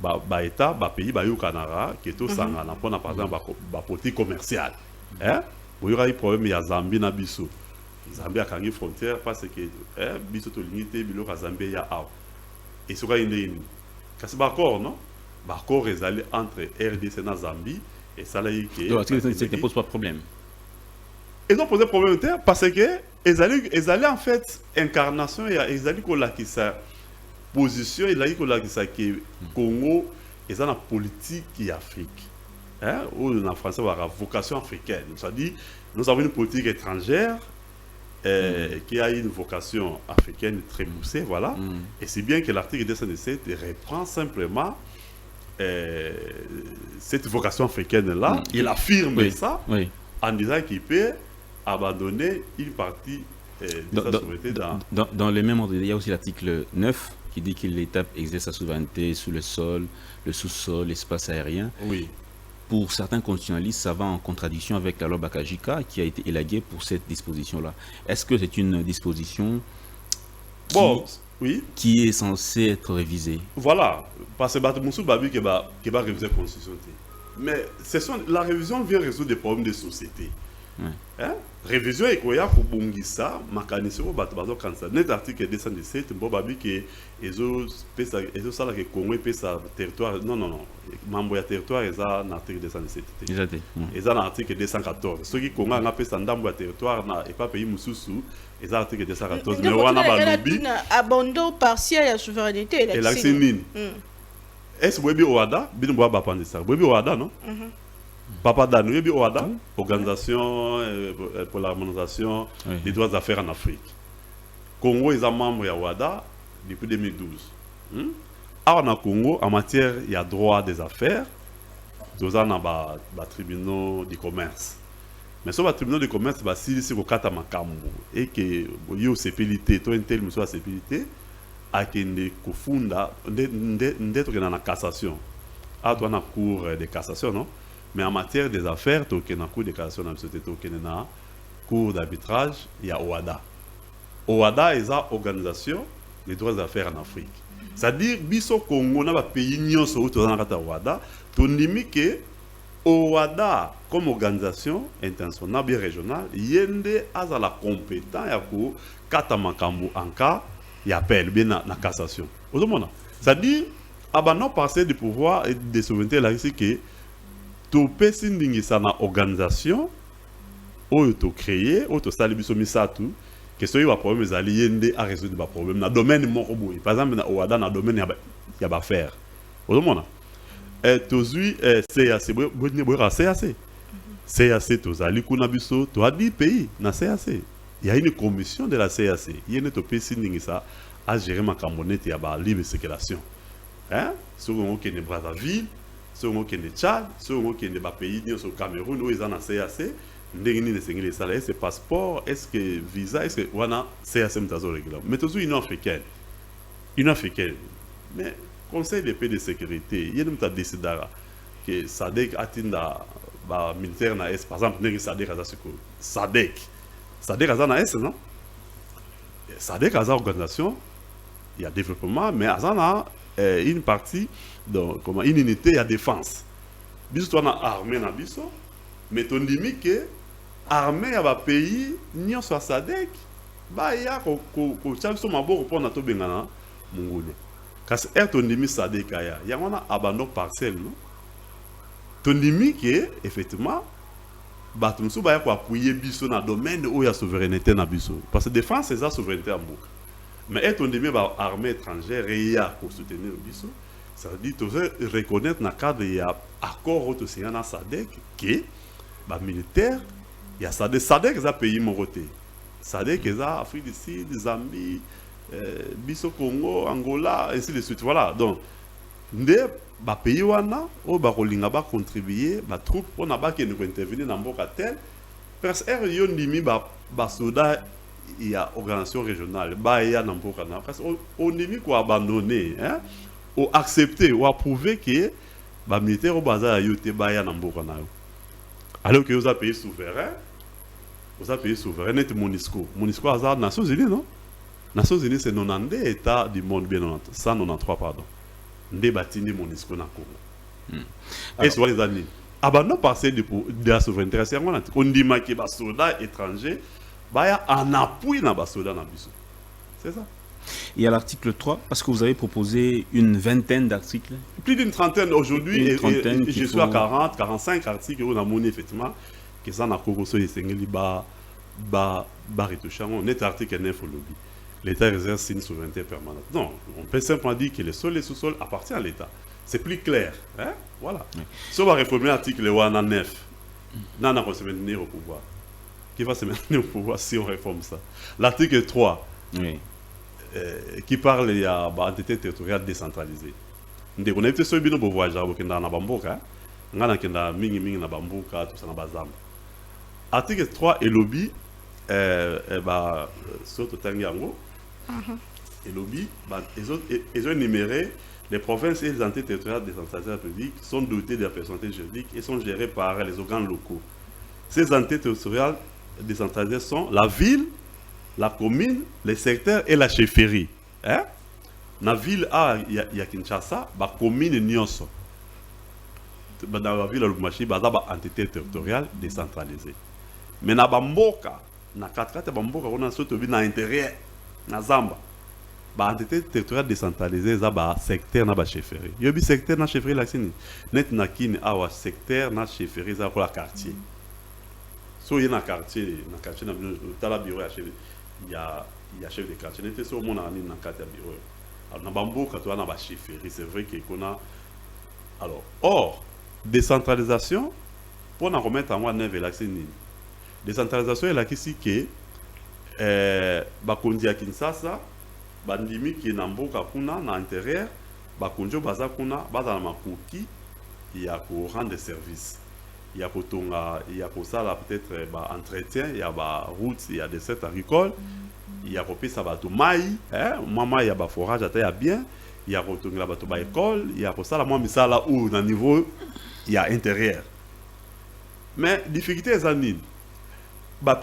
ba état ba pays ba yo kanara que to sanga na pona par exemple ba politique commerciale hein bo yora problème ya Zambie na biso Zambie a kangi frontière parce que biso to limité biloko Zambie ya a et ce qu'il y a un accord, non? L'accord est allé entre RDC et Zambie et ça là ne pose pas de problème. Ils ont posé problème parce que ils allaient en fait incarnation et ils allaient que sa position, ils allaient que Congo est dans la politique et Afrique. Hein? Ou en français, on a vocation africaine. C'est-à-dire, nous avons une politique étrangère qui a une vocation africaine très poussée, voilà. Et c'est bien que l'article 217 reprend simplement cette vocation africaine-là. Il affirme ça en disant qu'il peut abandonner une partie de sa souveraineté dans le même ordre. Il y a aussi l'article 9 qui dit que l'État exerce sa souveraineté sur le sol, le sous-sol, l'espace aérien. Oui. Pour certains constitutionnalistes, ça va en contradiction avec la loi Bakajika qui a été élaguée pour cette disposition-là. Est-ce que c'est une disposition qui est censée être révisée? Voilà, parce que Batumoussou Babi qui va réviser la Constitution. Mais la révision vient résoudre des problèmes de société. Hein? Révision est quoi pour bongisa, mécanisme pour bateau cancer. Net article 217, bon babi que ezo ça là que Congo pèse sa territoire. Non. Membre ya territoire est dans l'article 217. Exact. Et dans l'article 214. Ceux qui Congo a pèse ndambo ya territoire na et pas pays mususu, est dans l'article 214. Mais on a ba lobby abandon partiel à la souveraineté. Et là c'est nini. Est-ce que Oada, bien bois ba pandi ça. Bobi Oada non? Papa Danouyebi Oada, organisation pour l'harmonisation des droits d'affaires en Afrique. Congo est un membre de Oada depuis 2012. Alors, dans Congo, en matière il y a droit des affaires, nous avons des tribunaux de commerce. Mais sur les tribunaux de commerce, si c'est au Kata Makambo et que il y a CPLT, tout un tel monsieur CPLT, à qui ne confunda d'être dans la cassation. À toi dans la cour de cassation, non? Mais en matière des affaires, tu as une cour de cassation dans la société, tu as une cour d'arbitrage, il y a OADA. OADA est une organisation des droits d'affaires en Afrique. C'est-à-dire, biso Congo na ba pays nyonso où tu as dans OADA, tu dis que OADA comme organisation internationale bien régionale, yende a la compétence ya ko kata makambo en cas il appelle bien na cassation. C'est-à-dire, abandon parcelle de pouvoir et de souveraineté là ici que tu peux s'indigner na organisation ou tu créer ou tu sali biso misatu que ce soit problème les alliés à résoudre des problèmes dans domaine moko boy par exemple na OADA na domaine ya ba faire ozomona tozui CAC boy CAC tozali kuna biso to a 10 pays na CAC il y a une commission de la CAC yene to peut s'indigner ça à gérer ma cambonette ya ba libre circulation hein sur on qui est Brazzaville sur on qui est Tchad sur on qui est ba pays ni au Cameroun où ils en a CAC ndengini ne sengeli ça là c'est passeport est-ce que visa est-ce que wana CAC mtazo régulier mais toujours une africaine mais conseil de paix de sécurité il y a nous décidé que SADC atinda ba militaire na est par exemple ndenge SADC aza siko SADC aza na est non SADC aza organisation il y a développement mais aza na une partie donc comment une unité à défense biso to na armée na biso mais ton dit que armée ya ba pays nyonso ya SADC ba ya ko tchabiso maboko pona to bengana mungulu kasi ton dit SADC ya wana abandon partiel non ton dit que effectivement bato musu ba ko appuyer biso na domaine où ya souveraineté na biso parce que défense c'est la souveraineté en mboka mais être ondimi ba armée étrangère et ya pour soutenir biso ça veut dire tu reconnaître na cadre ya accord auto signé na SADC que ba militaire ya SADC za pays moroté SADC za Afrique du Sud Zambie biso Congo Angola ainsi de suite voilà donc nde ba pays wana o ba kolinga ba contribuer ba troupe on a ba qui nous intervenir dans mboka tel parce que yo ndimi ba soda il y a organisation régionale ba ya na mboka na parce on ndimi ko abandonner hein ou accepter ou approuver que ba militaire au bazar yo te ba ya na mboka na yo alors que vous avez pays souverain net MONUSCO a Nations Unies non Nations Unies c'est 92 états du monde bien 193 pardon ndé batini MONUSCO na Congo et sur les années non passer de la souveraineté on dit que les soldats étrangers en appui na soldats na biso c'est ça. Et à l'article 3, parce que vous avez proposé une vingtaine d'articles. Plus d'une trentaine aujourd'hui, et je suis à 40, 45 articles où on a monné effectivement que ça n'a pas de sengeli ba retouché. On est article 9 au lobby. L'État exerce une souveraineté permanente. Non, on peut simplement dire que le sol et le sous-sol appartient à l'État. C'est plus clair. Hein? Voilà. Oui. Si on va réformer l'article 9, on va se maintenir au pouvoir. Qui va se maintenir au pouvoir si on réforme ça? L'article 3, oui. Qui parle de l'entité territoriale décentralisée. On a été sur le voyage à Bamboka. On a été mingi na Bamboka, tout ça na Bazamba. Article 3 et lobby, surtout Tangiango, et lobby, ils ont énuméré les provinces et les entités territoriales décentralisées de la République sont dotées de la personnalité juridique et sont gérées par les organes locaux. Ces entités territoriales décentralisées sont la ville, la commune, les secteurs et la chefferie. Hein? Dans la ville, il y a Kinshasa, la commune Nyonso. Dans la ville, il y a une entité territoriale décentralisée. Mais dans Bamboka, dans 4 Bamboka, on a surtout dans l'intérieur, dans Zamba. L'entité territoriale décentralisée, il y a un secteur dans la chefferie. Il y a un secteur dans la chefferie, il y a un secteur dans la chefferie, il y a un quartier. Si il y a un quartier, dans le bureau, il y a chef de quartier. Il y a un monde dans le quartier bureau. Alors, dans Bamboka, il y a une chefferie. C'est vrai qu'on a. Alors, or, décentralisation, pour en remettre en moi, décentralisation, elle a ici que Bakondi à Kinshasa, Bandimi qui est dans Mboka Kuna, dans l'intérieur, Bakonjo Baza Kuna, Baza Makuki, il y a pour rendre des services. Il y a pour ça peut-être entretien, il y a route, il y a des sites agricoles, il y a pour ça tout maï, maman il y a forage à terre bien, il y a pour là tout école, il y a pour ça moi mais ça là où dans le niveau il y a intérieur. Mais difficulté est anine.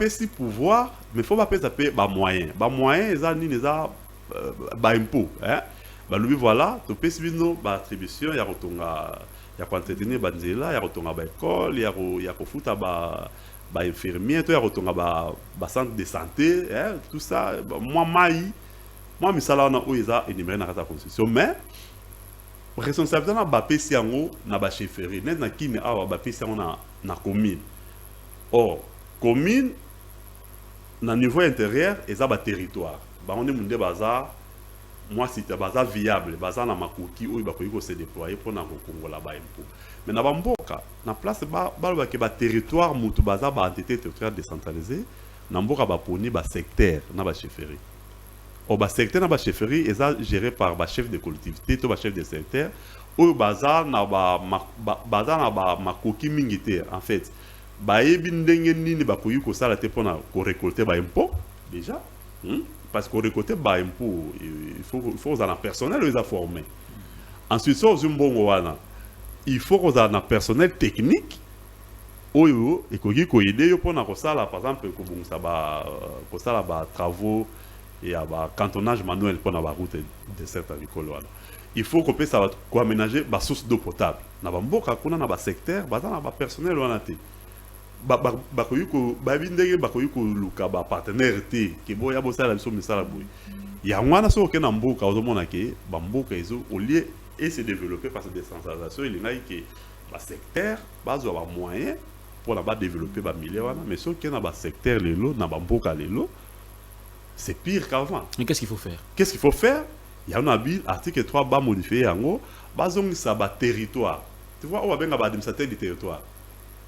Si pouvoir, mais faut pas payer moyen. Moyen les anine les a impôt, hein. Voilà, tu peux suivre attribution, il y a il y a quoi entretenir banzela, il y a retourner à l'école, il y a foutre à infirmier, il y a retourner à centre de santé, hein, tout ça. Moi mais ça là on a où ils a énuméré dans la constitution, mais responsabilité na bapé si en na ba chefferie, net na qui ne a bapé si on na commune. Or commune na niveau intérieur et ça ba territoire. On est monde bazar. Moi, si tu as viable, bazar na makuki ou il se déployer pour na Congo là-bas impôt. Mais na Bamboka, na place ba territoire mutu bazar ba entité territoriale décentralisée, na Mboka ba poni ba secteur na ba chefferie. Au ba secteur na ba chefferie est géré par ba chef de collectivité, to ba chef de secteur ou bazar na ba makuki mingité en fait. Ba yebi ndenge nini ba koyi ko sala te pona ko récolter ba impôt déjà. Parce qu'on récolte des impôts, il faut qu'on ait un personnel les a formés. Ensuite, il faut qu'on ait un personnel technique. Et qu'on ait aider pour par exemple, qu'on ait travaux et un cantonnage manuel pour la route de cette agricole. Il faut qu'on puisse aménager des sources d'eau potable. Dans le secteur, dans le personnel, partenaire qui boya bossa la misala boy ya ngwana so ke na mboka ozomona ke bamboka ezo au lieu et se développer par cette décentralisation il y a que ba secteur bazo ba moyen pour développer les milliers. Mais ce qui est dans le secteur, dans le mboka, c'est pire qu'avant. Mais qu'est-ce qu'il faut faire? Qu'est-ce qu'il faut faire? Il y a un habit, article 3, va modifier en haut, ça va territoire. Tu vois, on va bien l'administrateur du territoire.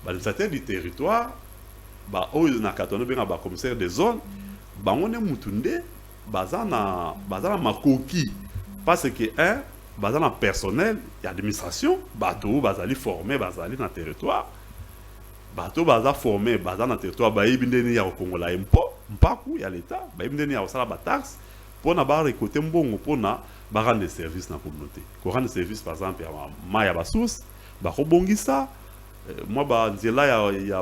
L'administrateur du territoire, on a commissaire des zones, on est moutoundé, bazana makoki. Parce que, bazana personnel, il y a l'administration, bateau, bazali formé, bazali dans le territoire. Bateau, bazali formé, bazali dans le territoire, il y a au Congo la impôt, il y a l'État, il y a aussi la taxe. Pour na récolter mbongo pour na rendre des services dans la communauté. Pour rendre des services par exemple il y a source ba kobongisa moi ba nzela ya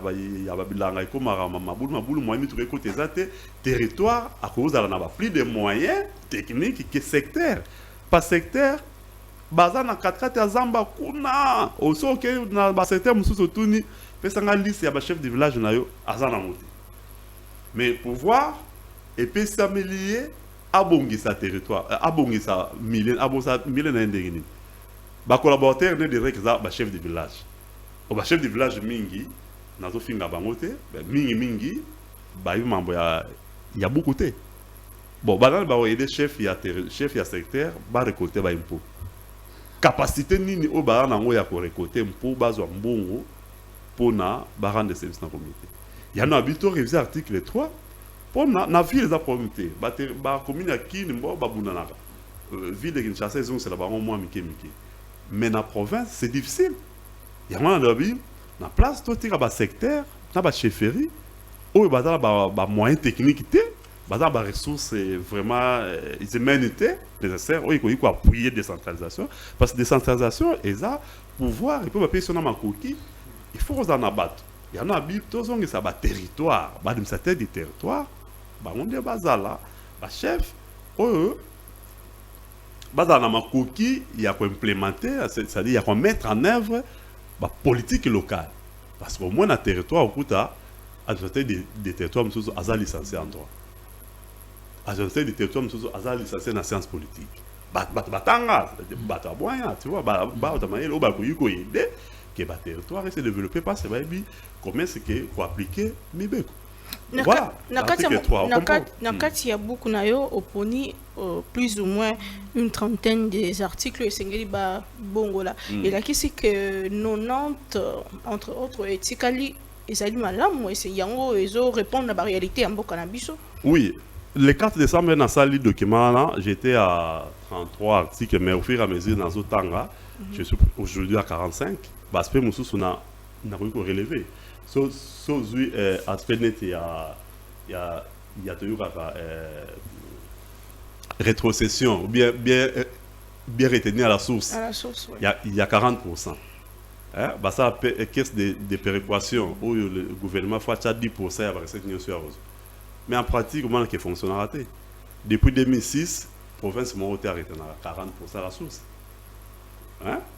bilanga ikomara mabulu moi mi tout côté zate territoire à cause de na plus de moyens techniques que secteur pas secteur baza na 4 ya zamba kuna oso ke na ba secteur mususu tuni pesa nga liste ya ba chef de village na yo azana moté mais pouvoir et puis s'améliorer abongisa territoire abongisa million na ndengini ba collaborateur ne direct za ba chef de village o ba chef de village mingi nazo finga bangote mingi ba yu mambo ya beaucoup te bon ba ba aider chef ya secteur ba récolter ba impôt capacité nini o ba na ngo ya ko récolter impôt bazwa mbongo pona ba rendre service na communauté ya no habito réviser article 3 pour na ville za communauté ba commune ya Kini mbo ba bunana ville de Kinshasa ils ont c'est là-bas au moins mike mais na province c'est difficile ya mwana dabi na place to tika ba secteur na ba chefferie ou ba moyens techniques té ba ressources vraiment humanité nécessaire ou il faut appuyer décentralisation parce que décentralisation est ça pouvoir et peut payer sur na makoki il faut qu'on en abatte il y en a bi to zongi ça ba territoire ba administrateur du territoire on dit bazala ba chef bazala makoki il y a quoi implémenter c'est-à-dire il y a quoi mettre en œuvre la politique locale parce qu'au moins dans territoire au kuta administrateur des territoires monsieur azali licencié en droit administrateur des territoires monsieur azali licencié en sciences politiques batanga bataboya tu vois otamaye lo ba ko aider que ba territoire se développer parce que ba comment c'est que faut appliquer mibeko. Voilà. Nakati ya buku na yo oponi plus ou moins une trentaine des articles esengeli ba bongola et là qui c'est que 90 entre autres etikali ezali malamu ese yango ezo répondre à la réalité ya mboka na biso. Oui, le 4 décembre dans sali document là, j'étais à 33 articles mais au fur et à mesure dans otanga, je suis aujourd'hui à 45 parce que mususu na ko relever. Oui, aspect net, il y a toujours rétrocession, ou bien retenir à la source. À la source, oui. Il y a 40%. Bah ça, caisse de péréquation, où le gouvernement fait 10% à la recette. Mais en pratique, comment ça fonctionne raté? Depuis 2006, la province m'a été arrêtée à 40% à la source.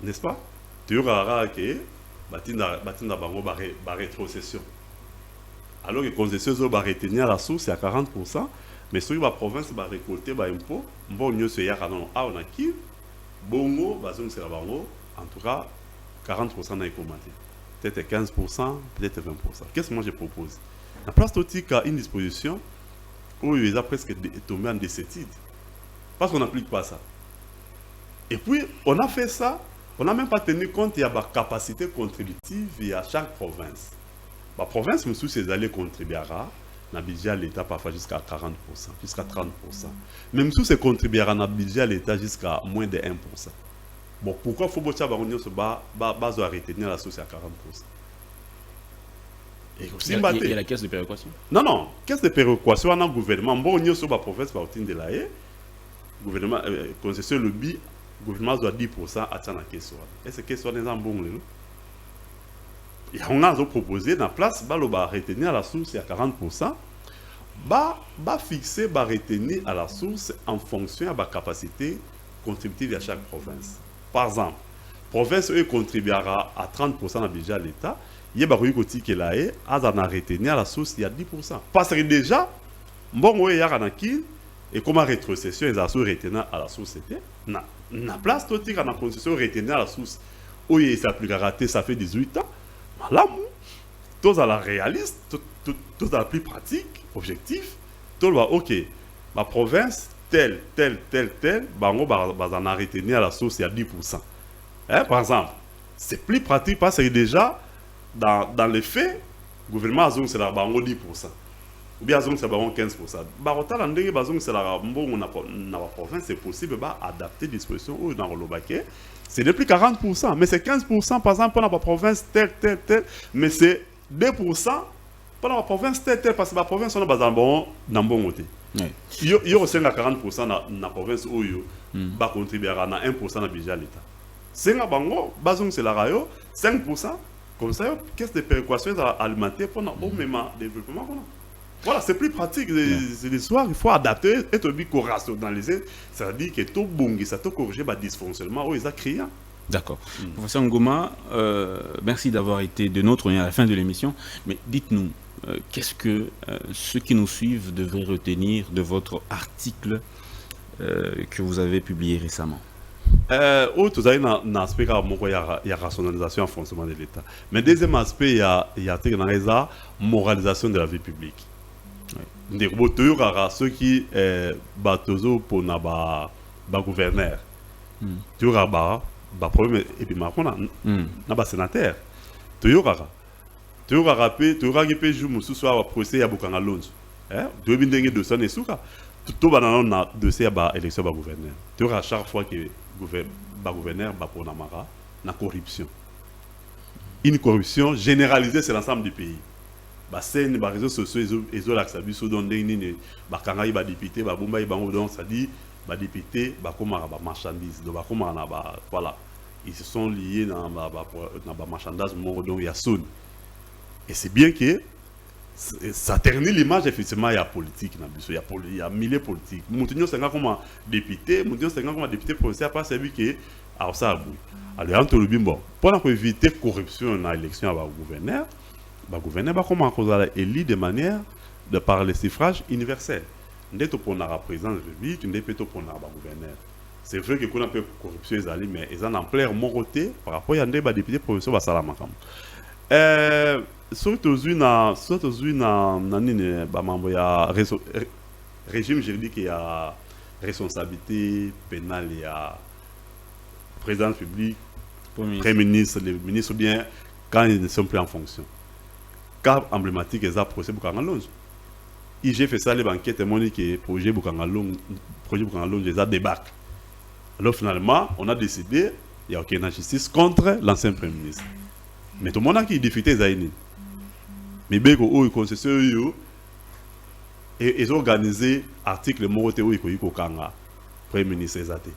N'est-ce pas? Tu auras que batinda bango ba rétrocession alors que concession va retenir la source à 40% mais sur la province va récolter ba impôt bon mieux se yaka non a on a qui bongo bazon c'est la bango en tout cas 40% n'a commenté peut-être 15% peut-être 20%. Qu'est-ce que moi je propose la place totique a une disposition où il a presque tombé en décétide parce qu'on n'applique pas ça et puis on a fait ça. On n'a même pas tenu compte de la capacité contributive à chaque province. La province, monsieur, c'est d'aller contribuer à la budget à l'État parfois jusqu'à 40%, jusqu'à 30%. Même si c'est contribuer à la budget à l'État jusqu'à moins de 1%. Bon, pourquoi il faut que se retenir la source à 40%? Il y a la caisse de péréquation. Non, caisse de péréquation, on a un gouvernement. Bon, on a sur la province, de la gouvernement, concession le bi. Le gouvernement doit 10% à la question. Est-ce que c'est un bon lelo? Et on a proposé dans la place, retenir à la source à 40%, fixer, retenir à la source en fonction de la capacité contributive de chaque province. Par exemple, la province contribuera à 30% de budget à l'État, il y a des côté qui là à retenir à la source il y a 10%. Parce que déjà, bon, il y a et comment rétrocession les assos retenant à la source c'était na place tout tika na concession retenir à la source où il s'appliquera raté ça fait 18 ans malamu tous à la réaliste, tous à la plus pratique, objectif, tout va ok, la province, telle, bango, en arrêter à la source, il y a 10%. Hein, par exemple, c'est plus pratique parce que déjà, dans les faits, le gouvernement a c'est la bango 10%. Ou bien c'est la bango 15%. Barota, c'est la province, c'est possible d'adapter les dispositions dans le baquet. C'est de plus 40%, mais c'est 15% par exemple pour la province telle, mais c'est 2% pour la province telle, parce que la province on a dans bon côté. Il y a aussi 40% dans la province où il va contribuer à 1% dans le budget de l'État. C'est un bango, c'est la rayo, 5%, comme ça, qu'est-ce que les péréquations alimentaires pour le même développement. Voilà, c'est plus pratique, c'est l'histoire, il faut adapter, être rationalisé, c'est-à-dire que tout bon, ça tout corriger le dysfonctionnement, ils ont créé. D'accord. Professeur Ngoma, merci d'avoir été de notre à la fin de l'émission, mais dites-nous, qu'est-ce que ceux qui nous suivent devraient retenir de votre article que vous avez publié récemment? Tout avez un aspect il y a rationalisation et fonctionnement de l'État. Mais deuxième aspect, il y a la moralisation de la vie publique. Des robots, ceux qui sont pour le gouverneur. Tu as un problème et puis un sénateur. Tu as rappelé jour ce soir procès à Bukanga Lonzo. Tu as bien de ça nesuka. Tout le dossier à l'élection du gouverneur. Tu as chaque fois que le gouverneur va pour la corruption. Une corruption généralisée sur l'ensemble du pays. C'est les réseaux sociaux, ils ont l'accès à des députés, ça dit les députés, marchandises. Voilà. Ils se sont liés dans la marchandise, donc il y a son. Et c'est bien que ça ternit l'image, effectivement, il y a politique, il y a milliers politiques. Moutinho, c'est comme député, député provincial, pas celui qui est à ça. Alors, pour éviter la corruption dans l'élection du gouverneur, le gouverneur va commencer élire de manière de par le suffrage universel. Nous sommes pour la présidence de la République, nous sommes pour le gouverneur. C'est vrai que nous avons corruption, mais ils ont en plein moralité par rapport à des députés provinciaux. Surtout régime juridique, il y a responsabilité pénale, il y a président public, premier ministre, les ministres, bien quand ils ne sont plus en fonction. Cas emblématique, ils ont procès Bukanga Lonzo. IG fait ça, les banquettes, et que le projet Bukanga Lonzo, ils ont débarqué. Alors finalement, on a décidé, il n'y a aucune injustice contre l'ancien premier ministre. Mais tout le monde a qui difficulté Zaini. Mais bien que concession ils ont organisé article Morote où ils ont kanga premier ministre Ezate.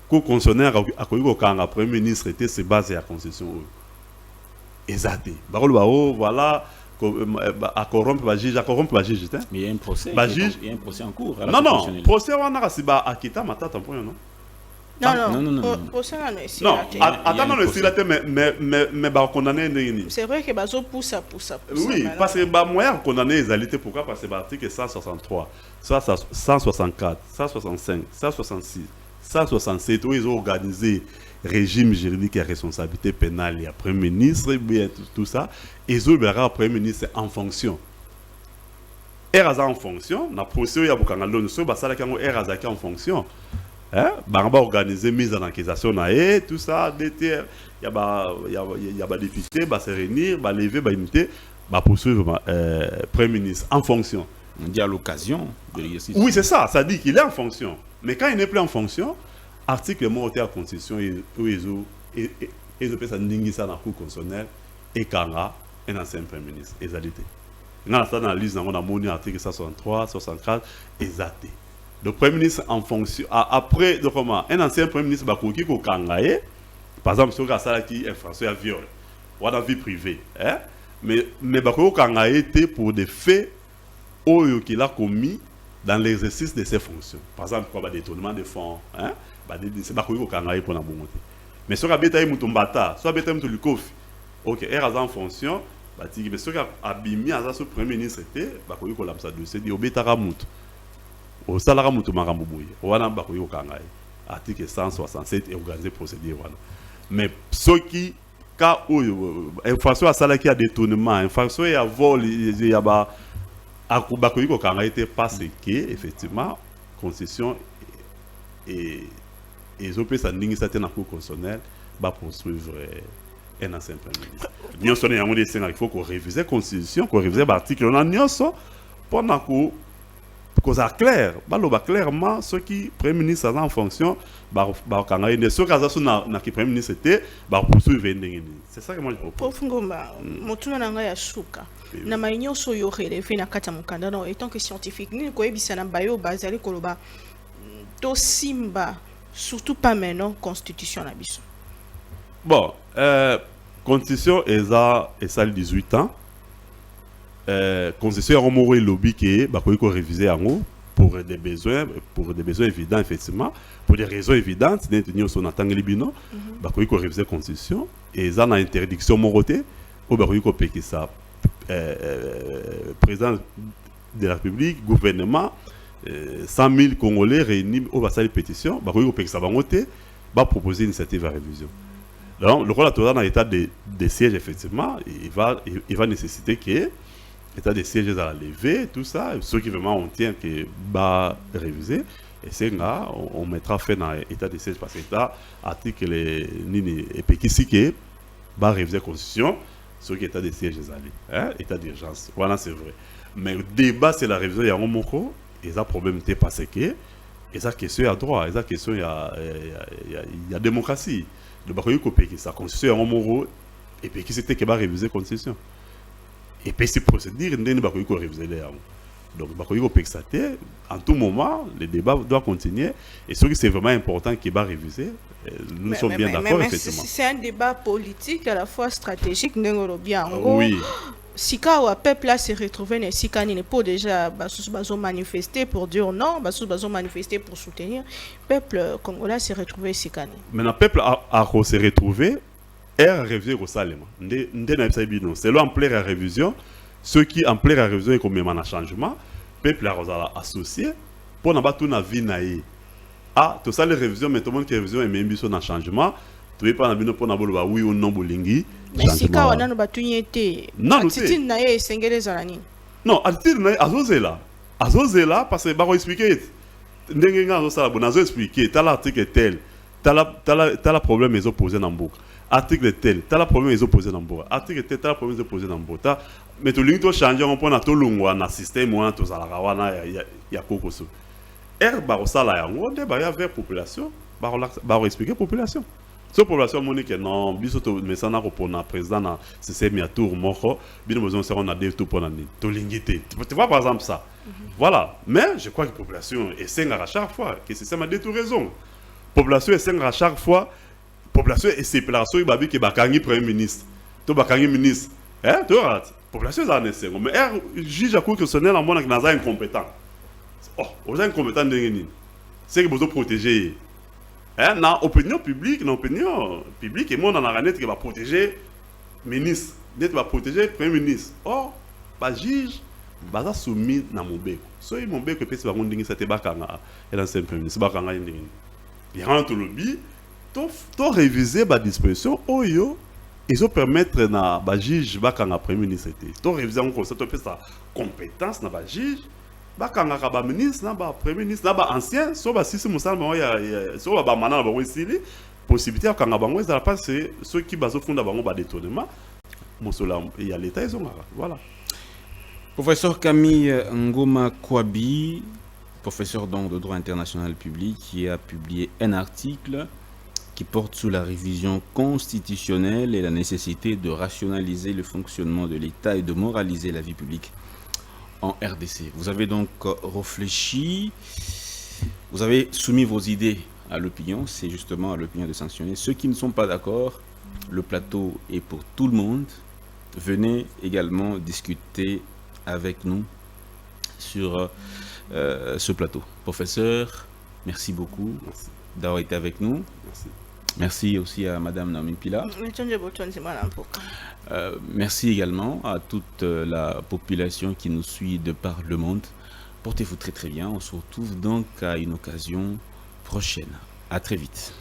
Que concessionnaire a eu kanga premier ministre était se basé à concession Ezate. Voilà à corrompre le juge, Mais il y a un procès. Il y a un procès en cours. Non, procès on a si ba akita matata pour non. Non. Attends, mais condamné. C'est vrai que bazo pousse. Oui, parce que moyen condamné les alités pourquoi parce que l'article 163, 164, 165, 166, 167 où ils ont organisé régime juridique et responsabilité pénale et premier ministre bien tout ça, ils ont le premier ministre en fonction. En fonction, na procès il y a beaucoup de choses, ça ça la en fonction. On va organiser mise en accusation, tout ça, il y a des députés, se réunir, lever, imiter, poursuivre le Premier ministre en fonction. On dit à l'occasion de l'exercice. Oui, c'est ça, ça dit qu'il est en fonction. Mais quand il n'est plus en fonction, article monté à la Constitution, ils ont fait ça dans la Cour constitutionnelle et quand un ancien Premier ministre, exalité. Dans cette analyse, on a monté l'article 163, 164, exalité. Le Premier ministre en fonction, après, un ancien Premier ministre, par exemple, si on a qui infraction à viol, ou à la vie privée, mais était pour des faits qu'il a commis dans l'exercice de ses fonctions. Par exemple, le détournement de fonds, c'est pas pour la bonne. Mais si on a bêta mutumbata, si on a bêta mutulicofi, ok, en fonction, mais si on a abîmé à ce Premier ministre, était, on a dossier, il y a mutu. Au salaire mutu marambubuye wana bakoyo kanga article 167 et organiser procédure wana mais ceux qui cas où infraction à ça qui a détournement, infraction et à vol, il y a été passé que effectivement concession et les OP ça n'ingi ça na cour constitutionnelle va poursuivre un ancien premier ministre. Nous sommes en train de il faut qu'on révise la constitution, qu'on révise l'article on a nous pendant que ça clair, clairement ce qui premier ministre en fonction quand il ce cas ça na qui premier ministre était poursuivre. C'est ça que moi je propose. Profungomba motuna nanga ya shuka na mainyo so yo relevé na kata mukanda non étant que scientifique ni ko ebisa na bayo bazali koloba to simba surtout pas maintenant constitution na biso. Bon, constitution est ça 18 ans. Constitution est un lobby qui est révisé en haut pour des besoins évidents effectivement, pour des raisons évidentes, nous sommes en tant que libino, réviser la constitution et ça a interdiction moroté au que ça président de la République, gouvernement 100 000 Congolais réunis au bassin de pétition, ça va proposer une initiative à révision. Donc, le rôle dans l'état des sièges, effectivement, il va nécessiter que l'état des sièges à la levée, tout ça, ceux qui vraiment on tient que va réviser, et c'est là, on mettra fin dans l'état des sièges parce que l'état article nini et puis qui va réviser la constitution, ceux qui état des sièges état d'urgence. Voilà, c'est vrai. Mais le débat, c'est la révision, il y a un mot, et ça problème était parce que, et ça question il y a droit, et ça question il y a démocratie. Le barreau qui sa constitution en moro et puis qui c'était qui va réviser constitution et puis ces procédures n'est pas qu'on réviser les donc barreau qui ça en tout moment le débat doit continuer et ce qui c'est vraiment important qui va réviser nous sommes bien d'accord effectivement c'est un débat politique à la fois stratégique n'engolo bien oui Sika ou peuple là se retrouver dans Sika n'est pas déjà baso manifester pour dire non, baso manifester pour soutenir peuple congolais se retrouver Sika. Maintenant peuple a se retrouver et réviser au Salem. C'est là en pleine révision, ceux qui en pleine révision et comme même un changement, peuple a associé pour n'avoir tout na vie naïe. Ah, tout ça les révisions mais tout le monde qui révision et même biso na changement. Tu veux pas na bino pour na bolo oui ou non bolingi. Mais si ka wana no batunyete. Non, titi na ye sengele zalani. Non, attitude na azozela. Azozela parce que ba ko expliquer ndenge nga azosala bon azo expliquer t'as l'article tel, t'as la problème les opposés dans book. Article tel, t'as la problème les opposés dans book. Article tel, t'as la problème les opposés dans book. Mais tout lingi to changer on pona to lungwa na système wana to zala wana ya kokoso. Ba ko sala ya ngonde ba ya vers population, ba ko expliquer population. Cette population monique non biso mais ça n'a pas na président na c'est mi à tour moko bien besoin ça on a deux tout pour l'année to lingité tu vois par exemple ça voilà mais je crois que la population est 5 à chaque fois que c'est ça m'a deux tout raison population est 5 à chaque fois population est séparation il babi que bakangi premier ministre to bakangi ministre hein tu vois population ça n'est mais juge à cour constitutionnel en mona que na incompétent oh aux incompétents de c'est que besoin protéger. Dans l'opinion publique, et moi, dans la ranette qui va protéger le ministre, qui va protéger le premier ministre. Or, le juge va soumis dans mon bec. Si mon bec peut se faire un ding, c'était bakanga, et l'ancien premier ministre, bakanga inding. Il rentre au lobby, tout réviser la disposition, oyo, ils ont permettre na le juge bakanga premier ministre. Tout réviser en concept, tout sa compétence dans le juge. Bakanga ba ministre na ba premier ministre na ba ancien so ba sisi musala ba ya so ba manana ba wesili possibilité ya kanga bango ezala pas c'est ceux qui bazo funda bango ba détournement mosola il y a l'état ils ont voilà. Professeur Camille Ngoma Kouabi, professeur donc de droit international public, qui a publié un article qui porte sur la révision constitutionnelle et la nécessité de rationaliser le fonctionnement de l'État et de moraliser la vie publique en RDC. Vous avez donc réfléchi, vous avez soumis vos idées à l'opinion, c'est justement à l'opinion de sanctionner. Ceux qui ne sont pas d'accord, le plateau est pour tout le monde. Venez également discuter avec nous sur ce plateau. Professeur, merci beaucoup d'avoir été avec nous. Merci. Merci aussi à Madame Naomi Pila. Merci également à toute la population qui nous suit de par le monde. Portez-vous très très bien. On se retrouve donc à une occasion prochaine. À très vite.